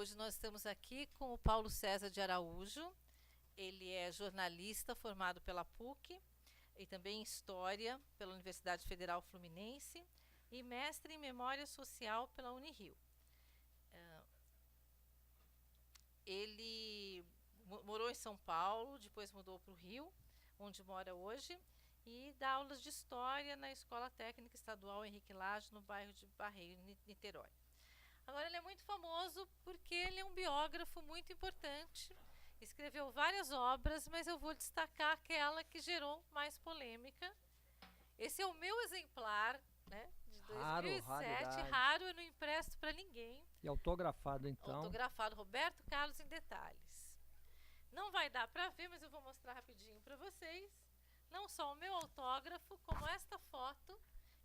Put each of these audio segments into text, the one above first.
Hoje nós estamos aqui com o Paulo César de Araújo. Ele é jornalista formado pela PUC e também em História pela Universidade Federal Fluminense e mestre em Memória Social pela Unirio. Ele morou em São Paulo, depois mudou para o Rio, onde mora hoje, e dá aulas de História na Escola Técnica Estadual Henrique Lage, no bairro de Barreiro, Niterói. Agora, ele é muito famoso porque ele é um biógrafo muito importante, escreveu várias obras, mas eu vou destacar aquela que gerou mais polêmica. Esse é o meu exemplar, né, de 2007, raro, eu não empresto para ninguém. E autografado, então. Autografado, Roberto Carlos em Detalhes. Não vai dar para ver, mas eu vou mostrar rapidinho para vocês. Não só o meu autógrafo, como esta foto,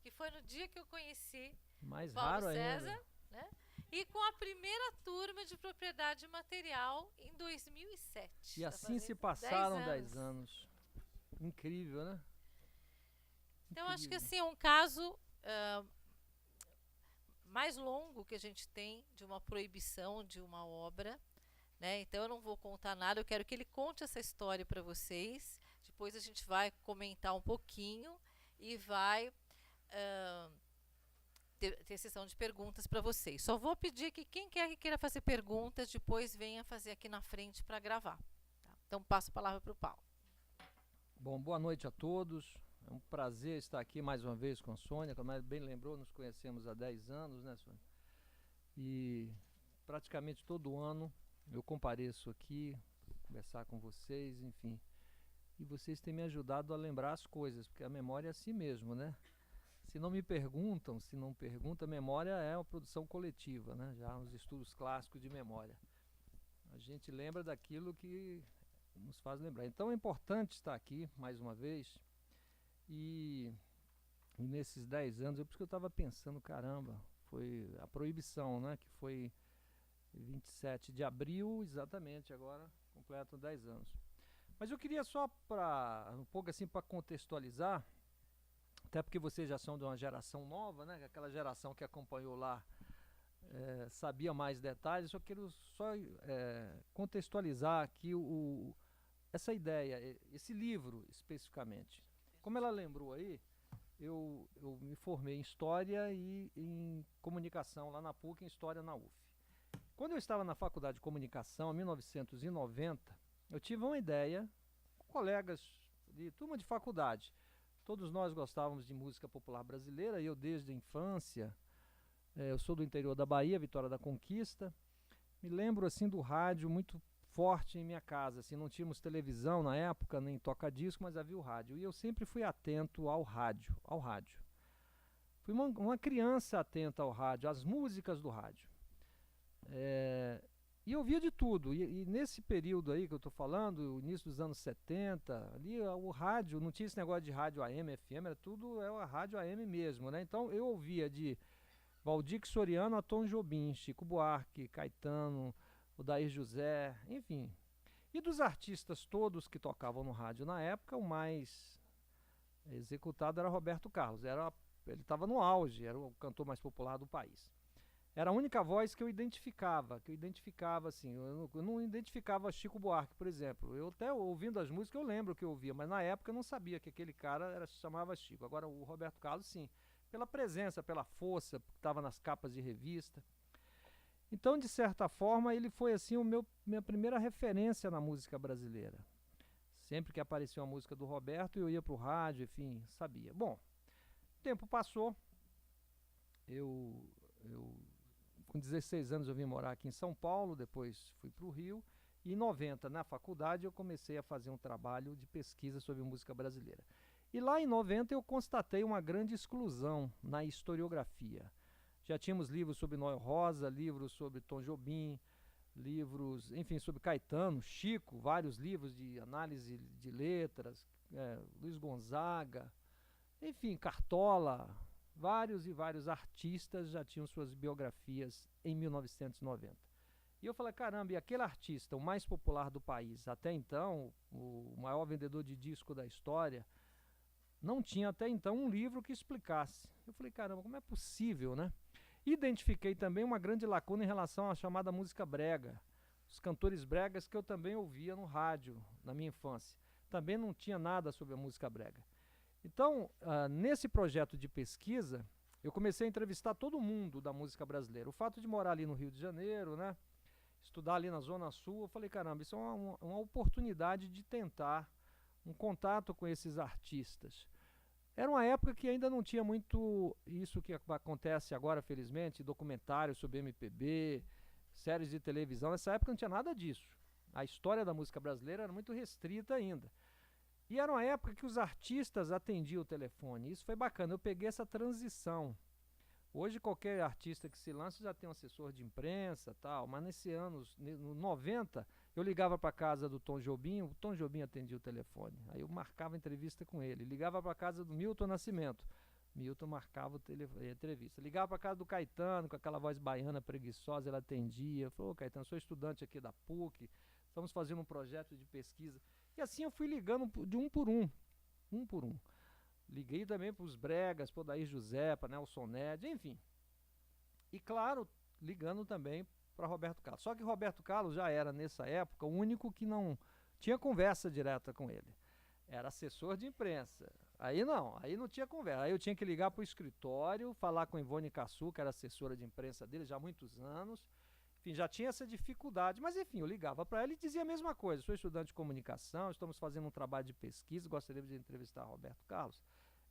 que foi no dia que eu conheci mais Paulo raro César, ainda. né? E com a primeira turma de propriedade material em 2007. E assim se passaram 10 anos. Incrível, né? Então, acho que assim, é um caso mais longo que a gente tem de uma proibição de uma obra, né? Então, eu não vou contar nada, eu quero que ele conte essa história para vocês. Depois a gente vai comentar um pouquinho e vai ter sessão de perguntas para vocês. Só vou pedir que quem quer que queira fazer perguntas, depois venha fazer aqui na frente para gravar. Tá? Então, passo a palavra para o Paulo. Bom, boa noite a todos. É um prazer estar aqui mais uma vez com a Sônia. Como ela bem lembrou, nos conhecemos há 10 anos, né, Sônia? E praticamente todo ano eu compareço aqui, conversar com vocês, enfim. E vocês têm me ajudado a lembrar as coisas, porque a memória é assim mesmo, né? Se não me perguntam, se não pergunta, memória é uma produção coletiva, né? Já nos estudos clássicos de memória. A gente lembra daquilo que nos faz lembrar. Então é importante estar aqui mais uma vez. E nesses 10 anos, por isso que eu estava pensando, caramba, foi a proibição, né? Que foi 27 de abril, exatamente, agora completam 10 anos. Mas eu queria só para um pouco assim para contextualizar, até porque vocês já são de uma geração nova, né? Aquela geração que acompanhou lá sabia mais detalhes. Eu quero só contextualizar aqui essa ideia, esse livro especificamente. Como ela lembrou aí, eu me formei em História e em Comunicação lá na PUC, em História na UF. Quando eu estava na Faculdade de Comunicação, em 1990, eu tive uma ideia com colegas de turma de faculdade. Todos nós gostávamos de música popular brasileira, e eu desde a infância, eu sou do interior da Bahia, Vitória da Conquista. Me lembro assim do rádio muito forte em minha casa, assim, não tínhamos televisão na época, nem toca-disco, mas havia o rádio. E eu sempre fui atento ao rádio. Fui uma criança atenta ao rádio, às músicas do rádio. E eu ouvia de tudo. E nesse período aí que eu estou falando, o início dos anos 70, ali o rádio, não tinha esse negócio de rádio AM, FM, era tudo a rádio AM mesmo, né? Então eu ouvia de Valdir Soriano a Tom Jobim, Chico Buarque, Caetano, Odair José, enfim. E dos artistas todos que tocavam no rádio na época, o mais executado era Roberto Carlos. Ele estava no auge, era o cantor mais popular do país. Era a única voz que eu identificava assim, eu não identificava Chico Buarque, por exemplo. Eu até ouvindo as músicas eu lembro que eu ouvia, mas na época eu não sabia que aquele cara se chamava Chico. Agora o Roberto Carlos sim, pela presença, pela força, que estava nas capas de revista. Então, de certa forma, ele foi assim minha primeira referência na música brasileira. Sempre que aparecia uma música do Roberto, eu ia pro rádio, enfim, sabia. Bom, o tempo passou, com 16 anos eu vim morar aqui em São Paulo, depois fui para o Rio, e em 90, na faculdade, eu comecei a fazer um trabalho de pesquisa sobre música brasileira. E lá em 90 eu constatei uma grande exclusão na historiografia. Já tínhamos livros sobre Noel Rosa, livros sobre Tom Jobim, livros, enfim, sobre Caetano, Chico, vários livros de análise de letras, Luiz Gonzaga, enfim, Cartola. Vários e vários artistas já tinham suas biografias em 1990. E eu falei, caramba, e aquele artista, o mais popular do país, até então, o maior vendedor de disco da história, não tinha até então um livro que explicasse. Eu falei, caramba, como é possível, né? Identifiquei também uma grande lacuna em relação à chamada música brega, os cantores bregas que eu também ouvia no rádio na minha infância. Também não tinha nada sobre a música brega. Então, nesse projeto de pesquisa, eu comecei a entrevistar todo mundo da música brasileira. O fato de morar ali no Rio de Janeiro, né, estudar ali na Zona Sul, eu falei, caramba, isso é uma oportunidade de tentar um contato com esses artistas. Era uma época que ainda não tinha muito isso que acontece agora, felizmente, documentários sobre MPB, séries de televisão. Nessa época não tinha nada disso. A história da música brasileira era muito restrita ainda. E era uma época que os artistas atendiam o telefone. Isso foi bacana, eu peguei essa transição. Hoje qualquer artista que se lança já tem um assessor de imprensa, tal, mas nesse ano, no 90, eu ligava para casa do Tom Jobim, o Tom Jobim atendia o telefone. Aí eu marcava entrevista com ele. Ligava para casa do Milton Nascimento. Milton marcava a entrevista. Ligava para casa do Caetano, com aquela voz baiana preguiçosa, ela atendia. Falou, Caetano, sou estudante aqui da PUC, estamos fazendo um projeto de pesquisa. E assim eu fui ligando de um por um por um. Liguei também para os bregas, para o Odair José, para Nelson Ned, enfim. E claro, ligando também para Roberto Carlos. Só que Roberto Carlos já era, nessa época, o único que não tinha conversa direta com ele. Era assessor de imprensa. Aí não tinha conversa. Aí eu tinha que ligar para o escritório, falar com Ivone Cassu, que era assessora de imprensa dele já há muitos anos. Enfim, já tinha essa dificuldade, mas enfim, eu ligava para ela e dizia a mesma coisa. Sou estudante de comunicação, estamos fazendo um trabalho de pesquisa, gostaríamos de entrevistar Roberto Carlos.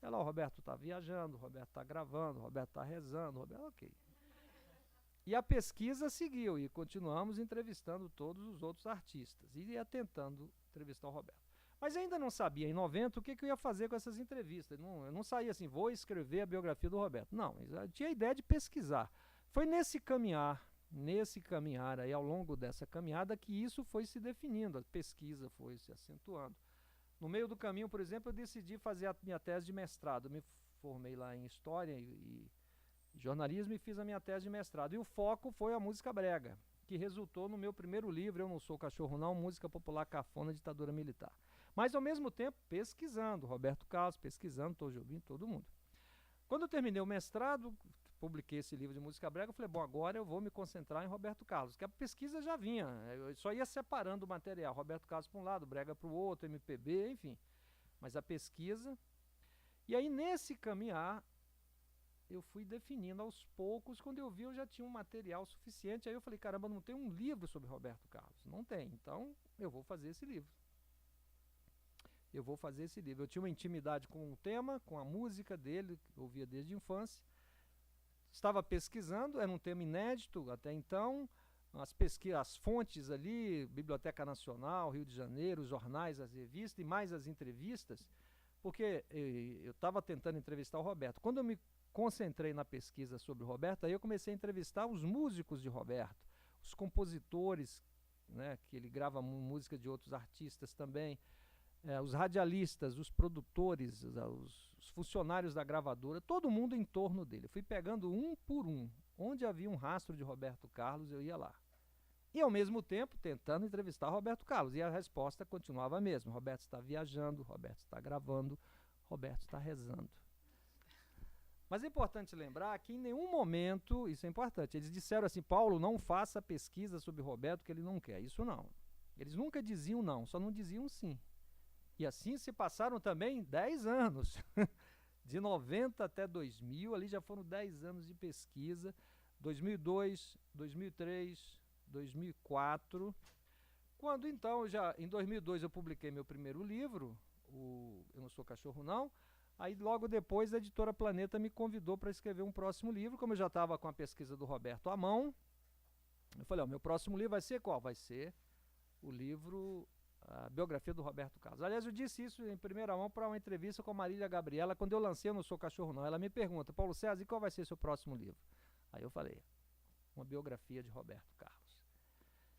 Ela, o Roberto está viajando, o Roberto está gravando, o Roberto está rezando, o Roberto, ok. E a pesquisa seguiu e continuamos entrevistando todos os outros artistas e ia tentando entrevistar o Roberto. Mas ainda não sabia, em 90, o que eu ia fazer com essas entrevistas. Eu não saía assim, vou escrever a biografia do Roberto. Não, eu tinha a ideia de pesquisar. Foi nesse caminhar aí, ao longo dessa caminhada, que isso foi se definindo, a pesquisa foi se acentuando. No meio do caminho, por exemplo, eu decidi fazer a minha tese de mestrado. Eu me formei lá em História e Jornalismo e fiz a minha tese de mestrado. E o foco foi a música brega, que resultou no meu primeiro livro, Eu Não Sou Cachorro Não, Música Popular Cafona, Ditadura Militar. Mas, ao mesmo tempo, pesquisando, Roberto Carlos, pesquisando, Tom Jobim, todo mundo. Quando eu terminei o mestrado, publiquei esse livro de música brega, eu falei, bom, agora eu vou me concentrar em Roberto Carlos, que a pesquisa já vinha, eu só ia separando o material, Roberto Carlos para um lado, brega para o outro, MPB, enfim. Mas a pesquisa... E aí, nesse caminhar, eu fui definindo aos poucos, quando eu vi eu já tinha um material suficiente, aí eu falei, caramba, não tem um livro sobre Roberto Carlos. Não tem, então eu vou fazer esse livro. Eu tinha uma intimidade com o tema, com a música dele, que eu ouvia desde a infância. Estava pesquisando, era um tema inédito até então, as fontes ali, Biblioteca Nacional, Rio de Janeiro, os jornais, as revistas e mais as entrevistas, porque eu estava tentando entrevistar o Roberto. Quando eu me concentrei na pesquisa sobre o Roberto, aí eu comecei a entrevistar os músicos de Roberto, os compositores, né, que ele grava música de outros artistas também, os radialistas, os produtores, os funcionários da gravadora, todo mundo em torno dele. Fui pegando um por um. Onde havia um rastro de Roberto Carlos, eu ia lá. E, ao mesmo tempo, tentando entrevistar Roberto Carlos. E a resposta continuava a mesma. Roberto está viajando, Roberto está gravando, Roberto está rezando. Mas é importante lembrar que em nenhum momento, isso é importante, eles disseram assim, Paulo, não faça pesquisa sobre Roberto que ele não quer. Isso não. Eles nunca diziam não, só não diziam sim. E assim se passaram também 10 anos. De 90 até 2000, ali já foram 10 anos de pesquisa. 2002, 2003, 2004. Quando então, em 2002 eu publiquei meu primeiro livro, Eu Não Sou Cachorro Não. Aí logo depois a editora Planeta me convidou para escrever um próximo livro, como eu já estava com a pesquisa do Roberto à mão. Eu falei, meu próximo livro vai ser qual? Vai ser o livro... a biografia do Roberto Carlos. Aliás, eu disse isso em primeira mão para uma entrevista com a Marília Gabriela, quando eu lancei Eu Não Sou Cachorro Não. Ela me pergunta, Paulo César, e qual vai ser seu próximo livro? Aí eu falei, uma biografia de Roberto Carlos.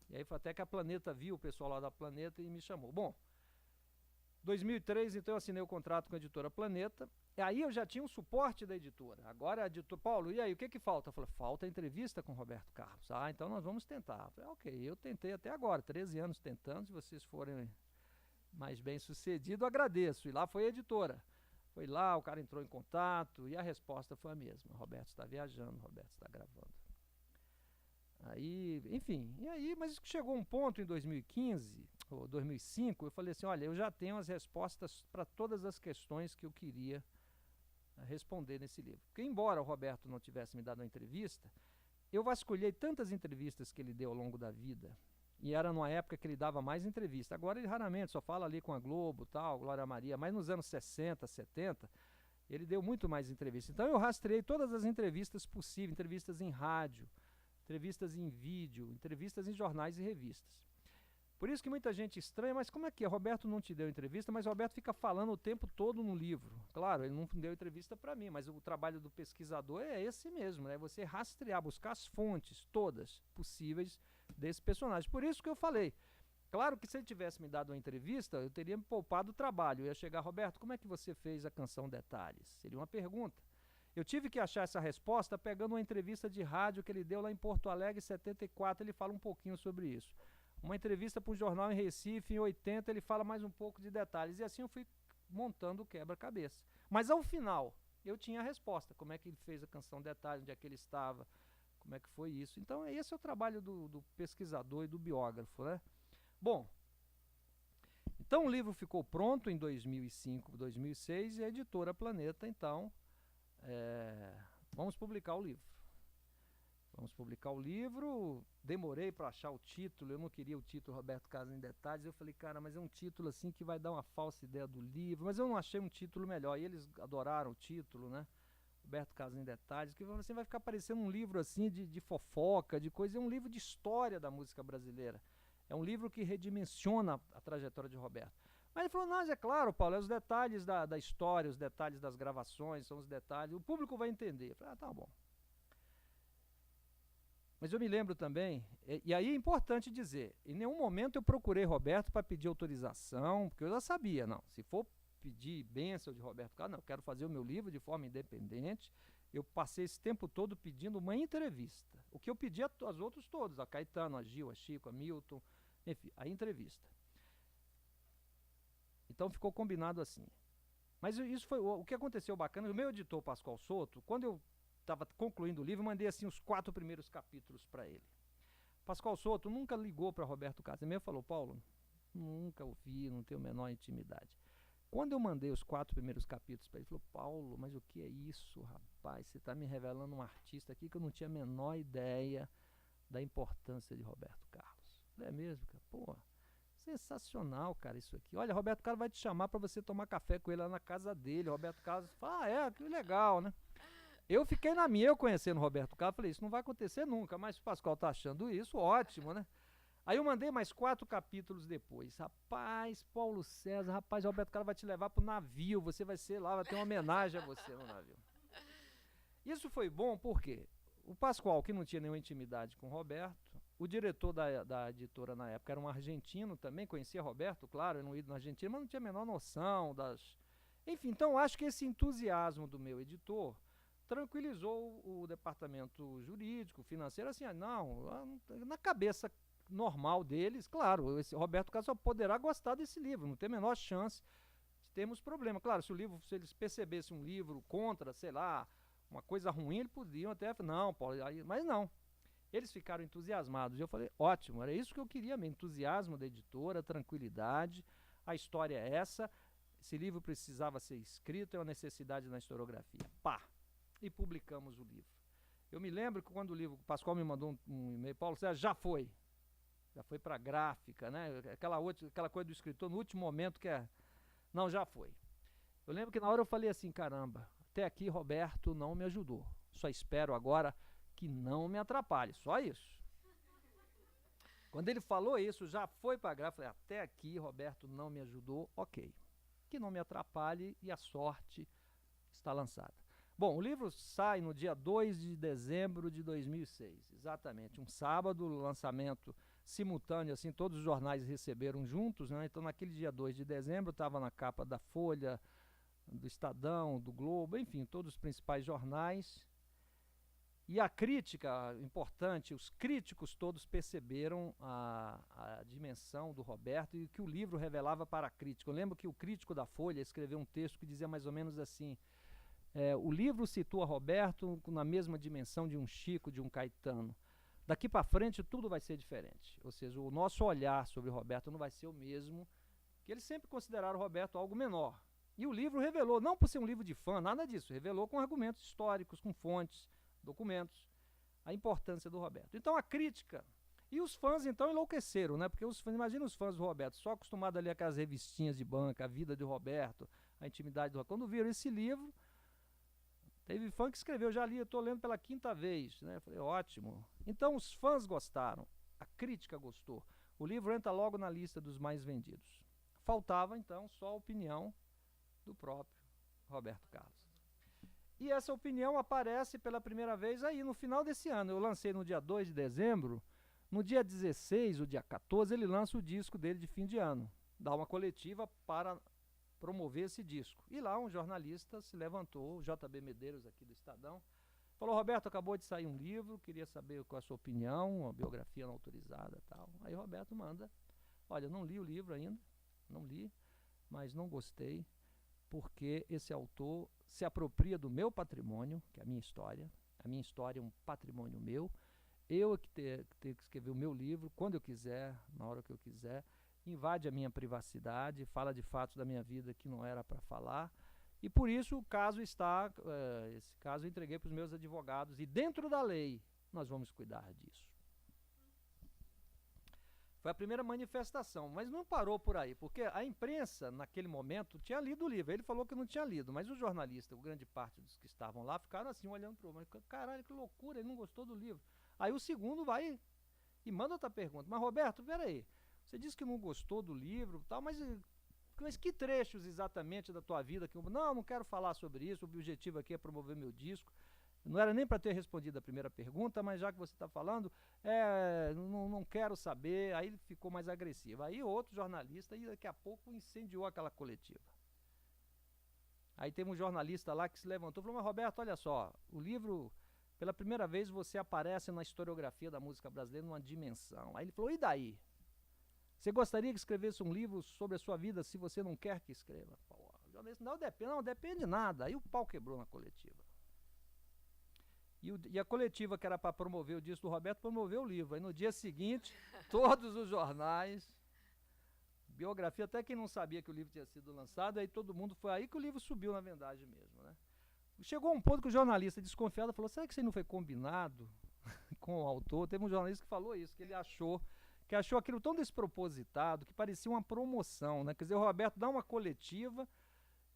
E aí foi até que a Planeta viu, o pessoal lá da Planeta, e me chamou. Bom, 2003, então eu assinei o contrato com a editora Planeta, e aí eu já tinha um suporte da editora. Agora a editora, Paulo, e aí, o que falta? Eu falei, falta a entrevista com o Roberto Carlos. Ah, então nós vamos tentar. Eu falei, ok, eu tentei até agora, 13 anos tentando, se vocês forem mais bem sucedidos, agradeço. E lá foi a editora. Foi lá, o cara entrou em contato e a resposta foi a mesma. Roberto está viajando, Roberto está gravando. Aí, enfim, e aí, mas chegou um ponto em 2015, ou 2005, eu falei assim, olha, eu já tenho as respostas para todas as questões que eu queria responder nesse livro. Porque embora o Roberto não tivesse me dado uma entrevista, eu vasculhei tantas entrevistas que ele deu ao longo da vida, e era numa época que ele dava mais entrevista. Agora ele raramente só fala ali com a Globo, tal, Glória Maria, mas nos anos 60, 70, ele deu muito mais entrevistas. Então eu rastreei todas as entrevistas possíveis, entrevistas em rádio, entrevistas em vídeo, entrevistas em jornais e revistas. Por isso que muita gente estranha, mas como é que é? Roberto não te deu entrevista, mas Roberto fica falando o tempo todo no livro. Claro, ele não deu entrevista para mim, mas o trabalho do pesquisador é esse mesmo, né? Você rastrear, buscar as fontes todas possíveis desse personagem. Por isso que eu falei, claro que se ele tivesse me dado uma entrevista, eu teria me poupado o trabalho. Eu ia chegar, Roberto, como é que você fez a canção Detalhes? Seria uma pergunta. Eu tive que achar essa resposta pegando uma entrevista de rádio que ele deu lá em Porto Alegre, em 74, ele fala um pouquinho sobre isso. Uma entrevista para um jornal em Recife, em 80, ele fala mais um pouco de detalhes. E assim eu fui montando o quebra-cabeça. Mas ao final, eu tinha a resposta. Como é que ele fez a canção Detalhes, onde é que ele estava, como é que foi isso. Então esse é o trabalho do pesquisador e do biógrafo, né? Bom, então o livro ficou pronto em 2005, 2006 e a editora Planeta, então, vamos publicar o livro. Vamos publicar o livro, demorei para achar o título, eu não queria o título Roberto Carlos em Detalhes, eu falei, cara, mas é um título assim que vai dar uma falsa ideia do livro, mas eu não achei um título melhor, e eles adoraram o título, né? Roberto Carlos em Detalhes, que assim vai ficar parecendo um livro assim de fofoca, de coisa, é um livro de história da música brasileira, é um livro que redimensiona a trajetória de Roberto. Mas ele falou, não, é claro, Paulo, é os detalhes da história, os detalhes das gravações, são os detalhes, o público vai entender. Eu falei, tá bom. Mas eu me lembro também, e aí é importante dizer, em nenhum momento eu procurei Roberto para pedir autorização, porque eu já sabia, não, se for pedir bênção de Roberto Carlos, não, eu quero fazer o meu livro de forma independente, eu passei esse tempo todo pedindo uma entrevista, o que eu pedi aos outros todos, a Caetano, a Gil, a Chico, a Milton, enfim, a entrevista. Então ficou combinado assim. Mas isso foi o que aconteceu bacana, o meu editor Pascoal Souto, quando eu estava concluindo o livro, mandei assim os 4 primeiros capítulos para ele. Pascoal Souto nunca ligou para Roberto Carlos, ele falou, Paulo, nunca ouvi, não tenho a menor intimidade. Quando eu mandei os 4 primeiros capítulos para ele, ele falou, Paulo, mas o que é isso, rapaz? Você está me revelando um artista aqui que eu não tinha a menor ideia da importância de Roberto Carlos. É mesmo, cara? Pô, sensacional, cara, isso aqui. Olha, Roberto Carlos vai te chamar para você tomar café com ele lá na casa dele. Roberto Carlos fala, que legal, né? Eu fiquei na minha, eu conhecendo o Roberto Carlos, falei, isso não vai acontecer nunca, mas o Pascoal tá achando isso, ótimo, né? Aí eu mandei mais 4 capítulos depois. Rapaz, Paulo César, rapaz, Roberto Carlos vai te levar pro navio, você vai ser lá, vai ter uma homenagem a você no navio. Isso foi bom porque o Pascoal, que não tinha nenhuma intimidade com o Roberto, o diretor da editora na época era um argentino também, conhecia Roberto, claro, eu não ia na Argentina, mas não tinha a menor noção das... Enfim, então acho que esse entusiasmo do meu editor tranquilizou o departamento jurídico, financeiro, assim, não, na cabeça normal deles, claro, esse Roberto Carlos só poderá gostar desse livro, não tem a menor chance de termos problema. Claro, se eles percebessem um livro contra, sei lá, uma coisa ruim, eles podiam até, não, Paulo, mas não. Eles ficaram entusiasmados, e eu falei, ótimo, era isso que eu queria mesmo, entusiasmo da editora, tranquilidade, a história é essa, esse livro precisava ser escrito, é uma necessidade na historiografia, pá! E publicamos o livro. Eu me lembro que quando o livro, o Pascoal me mandou um e-mail, Paulo César, já foi para a gráfica, né? Aquela coisa do escritor no último momento não, já foi. Eu lembro que na hora eu falei assim, caramba, até aqui Roberto não me ajudou, só espero agora que não me atrapalhe, só isso. Quando ele falou isso, já foi para a gráfica, falei, até aqui Roberto não me ajudou, ok, que não me atrapalhe e a sorte está lançada. Bom, o livro sai no dia 2 de dezembro de 2006, exatamente, um sábado, lançamento simultâneo, assim, todos os jornais receberam juntos, né? Então naquele dia 2 de dezembro estava na capa da Folha, do Estadão, do Globo, enfim, todos os principais jornais. E a crítica, importante, os críticos todos perceberam a dimensão do Roberto e o que o livro revelava para a crítica. Eu lembro que o crítico da Folha escreveu um texto que dizia mais ou menos assim: o livro situa Roberto na mesma dimensão de um Chico, de um Caetano. Daqui para frente tudo vai ser diferente. Ou seja, o nosso olhar sobre o Roberto não vai ser o mesmo, que eles sempre consideraram o Roberto algo menor. E o livro revelou, não por ser um livro de fã, nada disso, revelou com argumentos históricos, com fontes, documentos, a importância do Roberto. Então a crítica, e os fãs então enlouqueceram, né? Porque imagina os fãs do Roberto, só acostumados a ler aquelas revistinhas de banca, a vida de Roberto, a intimidade do Roberto. Quando viram esse livro, teve fã que escreveu, já li, eu estou lendo pela 5ª vez, né? Eu falei, ótimo. Então os fãs gostaram, a crítica gostou. O livro entra logo na lista dos mais vendidos. Faltava então só a opinião do próprio Roberto Carlos. E essa opinião aparece pela primeira vez aí no final desse ano. Eu lancei no dia 2 de dezembro, no dia 16, o dia 14, ele lança o disco dele de fim de ano. Dá uma coletiva para promover esse disco. E lá um jornalista se levantou, o JB Medeiros aqui do Estadão, falou, Roberto, acabou de sair um livro, queria saber qual a sua opinião, uma biografia não autorizada e tal. Aí o Roberto manda, olha, não li o livro ainda, não li, mas não gostei, porque esse autor se apropria do meu patrimônio, que é a minha história é um patrimônio meu, eu é que tenho que escrever o meu livro, quando eu quiser, na hora que eu quiser, invade a minha privacidade, fala de fatos da minha vida que não era para falar, e por isso o caso está, esse caso eu entreguei para os meus advogados, e dentro da lei nós vamos cuidar disso. Foi a primeira manifestação, mas não parou por aí, porque a imprensa, naquele momento, tinha lido o livro. Ele falou que não tinha lido, mas os jornalistas, grande parte dos que estavam lá, ficaram assim, olhando para o outro. Caralho, que loucura, ele não gostou do livro. Aí o segundo vai e manda outra pergunta. Mas, Roberto, peraí, você disse que não gostou do livro, tal, mas que trechos exatamente da tua vida? Não quero falar sobre isso, o objetivo aqui é promover meu disco. Não era nem para ter respondido a primeira pergunta, mas já que você está falando, não quero saber. Aí ele ficou mais agressivo. Aí outro jornalista, e daqui a pouco incendiou aquela coletiva. Aí tem um jornalista lá que se levantou e falou, mas Roberto, olha só, o livro, pela primeira vez você aparece na historiografia da música brasileira numa dimensão. Aí ele falou, e daí? Você gostaria que escrevesse um livro sobre a sua vida se você não quer que escreva? Pô, o jornalista, não depende nada. Aí o pau quebrou na coletiva. E a coletiva que era para promover o disco do Roberto, promoveu o livro. Aí no dia seguinte, todos os jornais, biografia, até quem não sabia que o livro tinha sido lançado, aí todo mundo foi aí que o livro subiu na vendagem mesmo, né? Chegou um ponto que o jornalista desconfiado falou, será que isso não foi combinado com o autor? Teve um jornalista que falou isso, que ele achou aquilo tão despropositado, que parecia uma promoção, né? Quer dizer, o Roberto dá uma coletiva,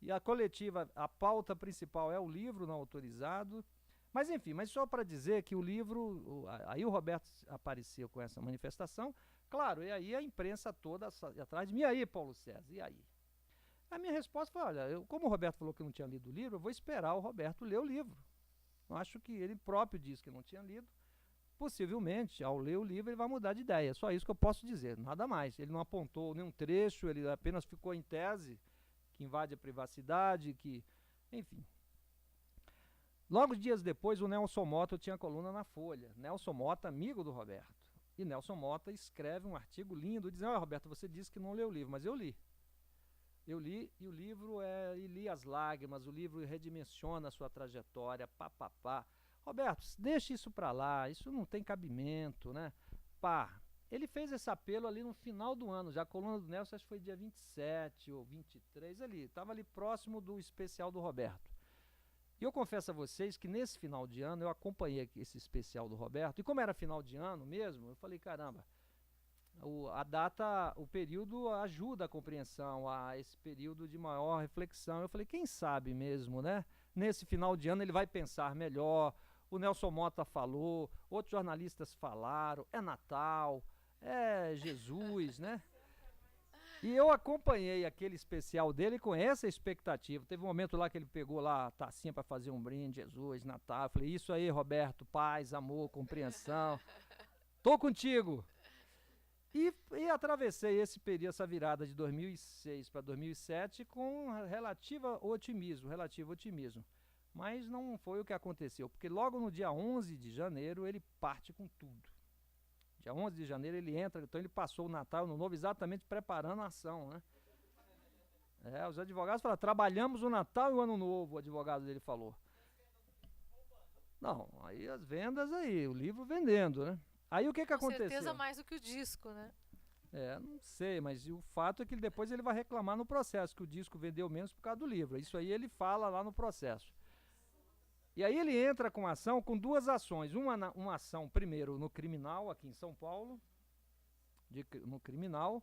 e a coletiva, a pauta principal é o livro não autorizado. Mas enfim, mas só para dizer que o livro, aí o Roberto apareceu com essa manifestação, claro, e aí a imprensa toda atrás de mim, e aí, Paulo César, e aí? A minha resposta foi, olha, como o Roberto falou que não tinha lido o livro, eu vou esperar o Roberto ler o livro. Eu acho que ele próprio disse que não tinha lido, possivelmente, ao ler o livro, ele vai mudar de ideia, só isso que eu posso dizer, nada mais. Ele não apontou nenhum trecho, ele apenas ficou em tese, que invade a privacidade, que, enfim. Logo dias depois, o Nelson Mota tinha coluna na Folha. Nelson Mota, amigo do Roberto. E Nelson Mota escreve um artigo lindo, dizendo, Roberto, você disse que não leu o livro, mas eu li. Eu li, e o livro e li as lágrimas, o livro redimensiona a sua trajetória, papapá. Roberto, deixa isso pra lá, isso não tem cabimento, né? Ele fez esse apelo ali no final do ano, já a coluna do Nelson acho que foi dia 27 ou 23, estava ali próximo do especial do Roberto. E eu confesso a vocês que nesse final de ano eu acompanhei esse especial do Roberto, e como era final de ano mesmo, eu falei, caramba, a data, o período ajuda a compreensão, a esse período de maior reflexão. Eu falei, quem sabe mesmo, né? Nesse final de ano ele vai pensar melhor, o Nelson Mota falou, outros jornalistas falaram, é Natal, é Jesus, né? E eu acompanhei aquele especial dele com essa expectativa. Teve um momento lá que ele pegou lá a tacinha para fazer um brinde, Jesus, Natal. Eu falei, isso aí, Roberto, paz, amor, compreensão. Tô contigo. E atravessei esse período, essa virada de 2006 para 2007 com relativo otimismo. Mas não foi o que aconteceu, porque logo no dia 11 de janeiro ele parte com tudo. Dia 11 de janeiro ele entra, então ele passou o Natal e o Ano Novo exatamente preparando a ação, né? Os advogados falaram, trabalhamos o Natal e o Ano Novo, o advogado dele falou. Não, aí as vendas aí, o livro vendendo, né? Aí o que aconteceu? Com certeza mais do que o disco, né? Não sei, mas o fato é que depois ele vai reclamar no processo, que o disco vendeu menos por causa do livro. Isso aí ele fala lá no processo. E aí ele entra com ação, com duas ações. Uma ação, primeiro, no criminal, aqui em São Paulo, no criminal,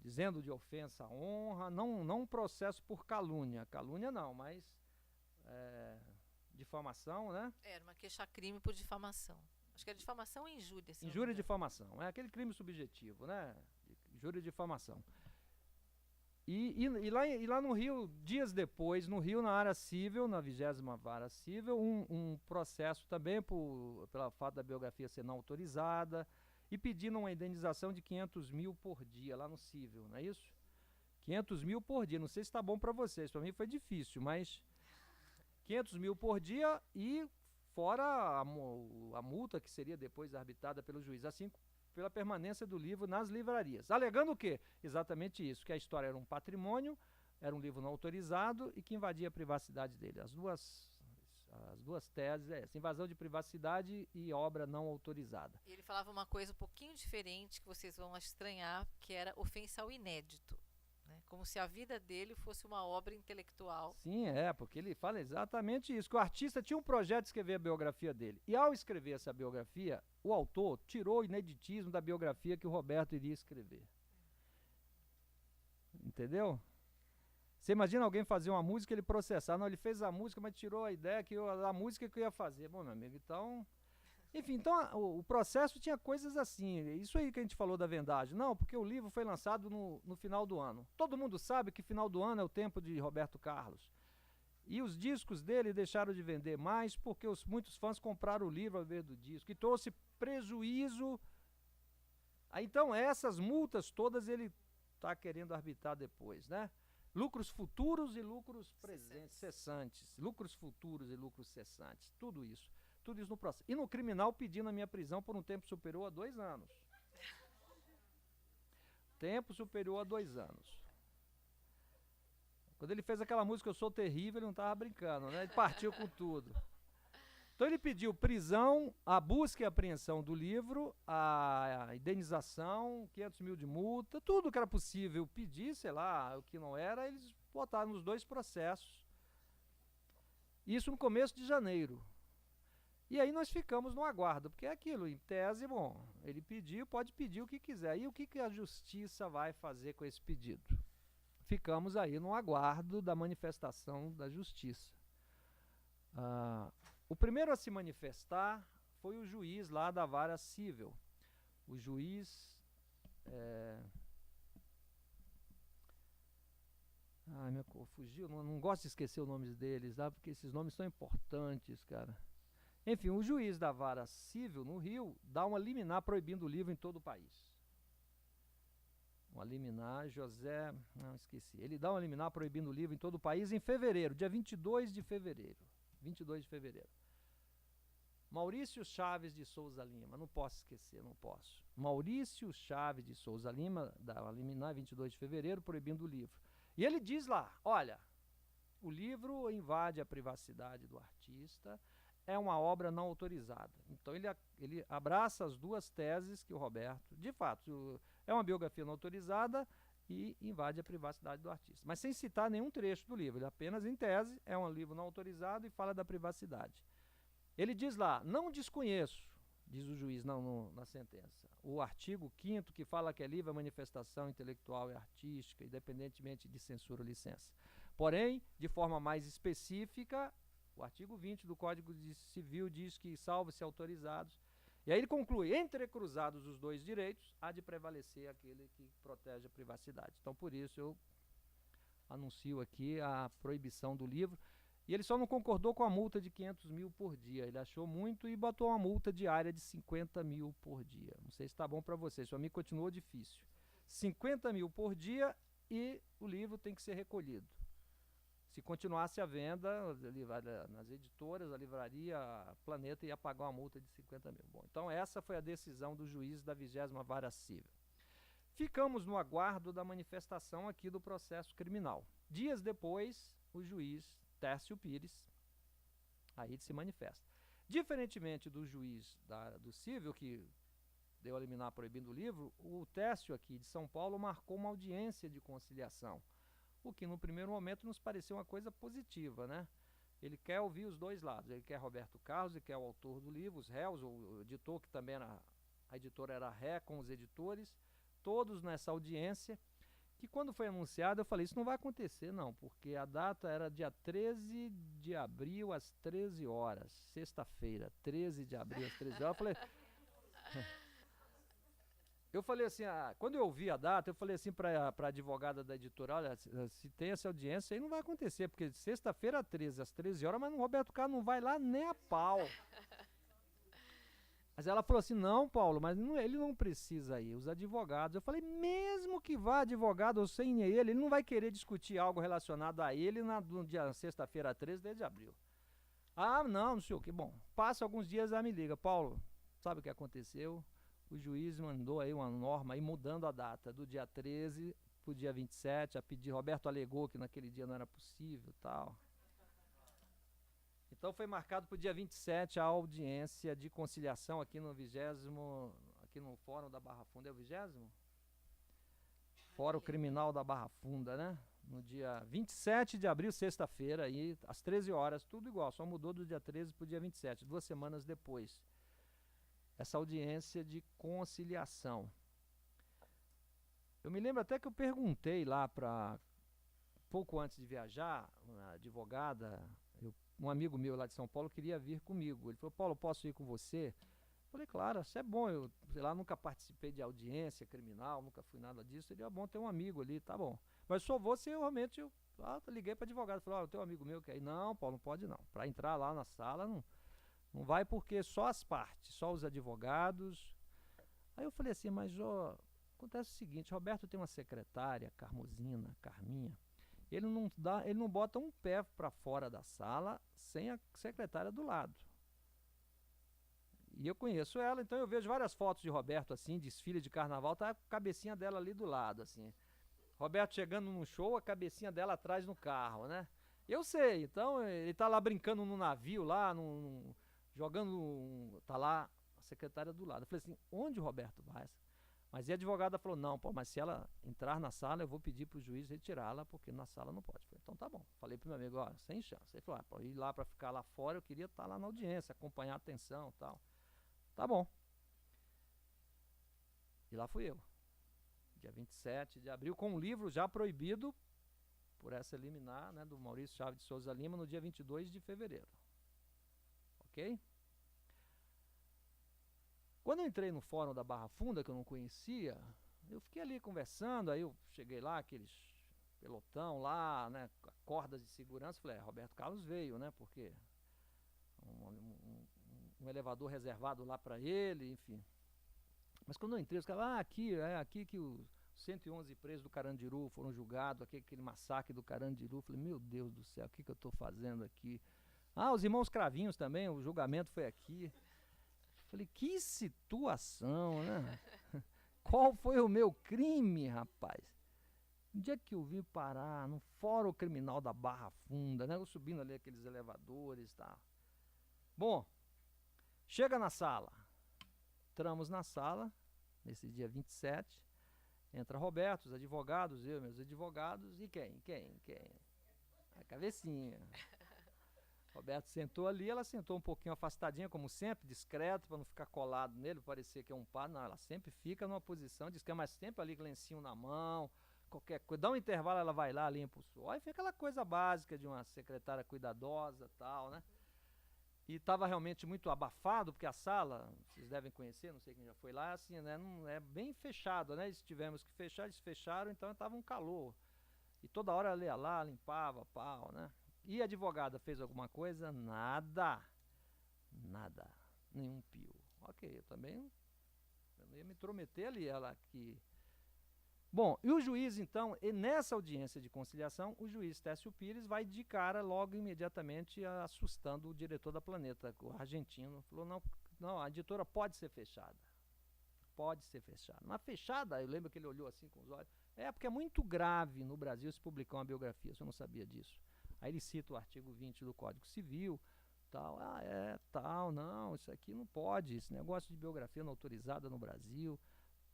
dizendo de ofensa à honra, não um processo por calúnia. Calúnia não, mas difamação, né? Era uma queixa-crime por difamação. Acho que era difamação e injúria. Injúria e difamação. É aquele crime subjetivo, né? Injúria e difamação. E lá no Rio, dias depois, no Rio, na área civil, na 20ª Vara Civil, um processo também pela fato da biografia ser não autorizada e pedindo uma indenização de 500 mil por dia lá no civil, não é isso? 500 mil por dia, não sei se está bom para vocês, para mim foi difícil, mas 500 mil por dia e fora a multa que seria depois arbitrada pelo juiz, assim pela permanência do livro nas livrarias. Alegando o quê? Exatamente isso, que a história era um patrimônio, era um livro não autorizado e que invadia a privacidade dele. As duas teses é essa, invasão de privacidade e obra não autorizada. E ele falava uma coisa um pouquinho diferente, que vocês vão estranhar, que era ofensa ao inédito. Como se a vida dele fosse uma obra intelectual. Sim, porque ele fala exatamente isso, que o artista tinha um projeto de escrever a biografia dele. E ao escrever essa biografia, o autor tirou o ineditismo da biografia que o Roberto iria escrever. Entendeu? Você imagina alguém fazer uma música e ele processar. Não, ele fez a música, mas tirou a ideia da música que eu ia fazer. Bom, meu amigo, então... Enfim, então o processo tinha coisas assim, isso aí que a gente falou da vendagem. Não, porque o livro foi lançado no final do ano. Todo mundo sabe que final do ano é o tempo de Roberto Carlos. E os discos dele deixaram de vender mais porque muitos fãs compraram o livro ao invés do disco. E trouxe prejuízo. Então essas multas todas ele está querendo arbitrar depois, né? Lucros futuros e lucros presentes, cessantes. Lucros futuros e lucros cessantes, tudo isso no processo. E no criminal pedindo a minha prisão por um tempo superior a 2 anos. Tempo superior a 2 anos. Quando ele fez aquela música Eu Sou Terrível, ele não estava brincando, né? Ele partiu com tudo. Então ele pediu prisão, a busca e apreensão do livro, a indenização, 500 mil de multa, tudo que era possível pedir, sei lá, o que não era, eles botaram nos 2 processos. Isso no começo de janeiro. E aí nós ficamos no aguardo, porque é aquilo, em tese, bom, ele pediu, pode pedir o que quiser. E o que a justiça vai fazer com esse pedido? Ficamos aí no aguardo da manifestação da justiça. O primeiro a se manifestar foi o juiz lá da Vara Civil. O juiz... fugiu, não gosto de esquecer os nomes deles, porque esses nomes são importantes, cara. Enfim, o juiz da Vara Civil no Rio dá uma liminar proibindo o livro em todo o país. Uma liminar, ele dá uma liminar proibindo o livro em todo o país em fevereiro, dia 22 de fevereiro. 22 de fevereiro. Maurício Chaves de Souza Lima, não posso esquecer, não posso. Maurício Chaves de Souza Lima dá uma liminar 22 de fevereiro proibindo o livro. E ele diz lá, olha, o livro invade a privacidade do artista, é uma obra não autorizada. Então ele abraça as 2 teses que o Roberto, de fato, é uma biografia não autorizada e invade a privacidade do artista. Mas sem citar nenhum trecho do livro, ele apenas em tese é um livro não autorizado e fala da privacidade. Ele diz lá, não desconheço, diz o juiz na sentença, o artigo 5º que fala que é livre a manifestação intelectual e artística, independentemente de censura ou licença. Porém, de forma mais específica, o artigo 20 do Código Civil diz que, salvo-se autorizados, e aí ele conclui, entrecruzados os 2 direitos, há de prevalecer aquele que protege a privacidade. Então, por isso, eu anuncio aqui a proibição do livro. E ele só não concordou com a multa de 500 mil por dia. Ele achou muito e botou uma multa diária de 50 mil por dia. Não sei se está bom para vocês, para mim continuou difícil. 50 mil por dia e o livro tem que ser recolhido. Se continuasse a venda nas editoras, a livraria Planeta ia pagar uma multa de 50 mil. Bom, então essa foi a decisão do juiz da 20ª Vara Civil. Ficamos no aguardo da manifestação aqui do processo criminal. Dias depois, o juiz Tércio Pires aí se manifesta. Diferentemente do juiz do civil, que deu a liminar proibindo o livro, o Tércio aqui de São Paulo marcou uma audiência de conciliação, o que no primeiro momento nos pareceu uma coisa positiva, né? Ele quer ouvir os dois lados, ele quer Roberto Carlos, ele quer o autor do livro, os réus, o editor, que também era, a editora era ré com os editores, todos nessa audiência, que quando foi anunciado eu falei, isso não vai acontecer não, porque a data era dia 13 de abril às 13 horas, sexta-feira, 13 de abril às 13 horas, eu falei assim, quando eu ouvi a data, eu falei assim para a advogada da editora, olha, se tem essa audiência aí não vai acontecer, porque sexta-feira 13 às 13 horas, mas o Roberto Carlos não vai lá nem a pau. Mas ela falou assim, não, Paulo, mas ele não precisa ir, os advogados. Eu falei, mesmo que vá advogado ou sem ele não vai querer discutir algo relacionado a ele no dia sexta-feira 13 de abril. Não sei o que. Bom, passa alguns dias, ela me liga, Paulo, sabe o que aconteceu? O juiz mandou aí uma norma aí mudando a data do dia 13 para o dia 27, a pedir, Roberto alegou que naquele dia não era possível e tal. Então foi marcado para o dia 27 a audiência de conciliação aqui no 20º, aqui no Fórum da Barra Funda, é o 20º? Fórum Criminal da Barra Funda, né? No dia 27 de abril, sexta-feira, aí, às 13 horas, tudo igual, só mudou do dia 13 para o dia 27, 2 semanas depois. Essa audiência de conciliação. Eu me lembro até que eu perguntei lá pouco antes de viajar, uma advogada, um amigo meu lá de São Paulo queria vir comigo. Ele falou, Paulo, posso ir com você? Eu falei, claro, isso é bom, eu sei lá, nunca participei de audiência criminal, nunca fui nada disso, seria bom ter um amigo ali, tá bom. Mas só vou se eu realmente, liguei para advogado, falei, eu tenho um amigo meu que aí, não, Paulo, não pode não, para entrar lá na sala, não vai porque só as partes, só os advogados. Aí eu falei assim, mas acontece o seguinte, Roberto tem uma secretária, Carminha, ele não bota um pé para fora da sala sem a secretária do lado. E eu conheço ela, então eu vejo várias fotos de Roberto assim, desfile de carnaval, tá a cabecinha dela ali do lado, assim. Roberto chegando num show, a cabecinha dela atrás no carro, né? Eu sei, então ele tá lá brincando no navio lá, jogando, tá lá a secretária do lado. Eu falei assim, onde o Roberto vai? Mas a advogada falou, não, pô, mas se ela entrar na sala, eu vou pedir pro juiz retirá-la, porque na sala não pode. Eu falei, então tá bom. Falei pro meu amigo, ó, sem chance. Ele falou, pra ir lá pra ficar lá fora, eu queria estar lá na audiência, acompanhar a atenção e tal. Tá bom. E lá fui eu. Dia 27 de abril, com um livro já proibido por essa liminar, né, do Maurício Chaves de Souza Lima, no dia 22 de fevereiro. Ok? Quando eu entrei no Fórum da Barra Funda, que eu não conhecia, eu fiquei ali conversando, aí eu cheguei lá, aqueles pelotão lá, né, cordas de segurança, falei, Roberto Carlos veio, né, porque um elevador reservado lá para ele, enfim. Mas quando eu entrei, os caras, aqui que os 111 presos do Carandiru foram julgados, aquele massacre do Carandiru, falei, meu Deus do céu, o que eu estou fazendo aqui? Os irmãos Cravinhos também, o julgamento foi aqui. Falei, que situação, né? Qual foi o meu crime, rapaz? Onde é que eu vim parar? No Fórum Criminal da Barra Funda, né? Eu subindo ali aqueles elevadores e tal. Bom, chega na sala. Entramos na sala, nesse dia 27. Entra Roberto, os advogados, eu, meus advogados. E quem? A cabecinha. Roberto sentou ali, ela sentou um pouquinho afastadinha, como sempre, discreto, para não ficar colado nele, parecer que é um par. Não, ela sempre fica numa posição discreta, mas sempre ali com lencinho na mão, qualquer coisa. Dá um intervalo, ela vai lá, limpa o suor. Aí fica aquela coisa básica de uma secretária cuidadosa e tal, né? E estava realmente muito abafado, porque a sala, vocês devem conhecer, não sei quem já foi lá, assim, né? Não, é bem fechado, né? Eles tivemos que fechar, eles fecharam, então estava um calor. E toda hora ela ia lá, limpava, pau, né? E a advogada fez alguma coisa? Nada. Nenhum pio. Ok, eu não ia me intrometer ali, ela que Bom, e o juiz, então, e nessa audiência de conciliação, o juiz Técio Pires vai de cara logo imediatamente assustando o diretor da Planeta, o argentino. Falou, não, não, a editora pode ser fechada. Pode ser fechada. Mas fechada, eu lembro que ele olhou assim com os olhos. Porque é muito grave no Brasil se publicar uma biografia, você não sabia disso. Aí ele cita o artigo 20 do Código Civil, tal, tal, não, isso aqui não pode, esse negócio de biografia não autorizada no Brasil,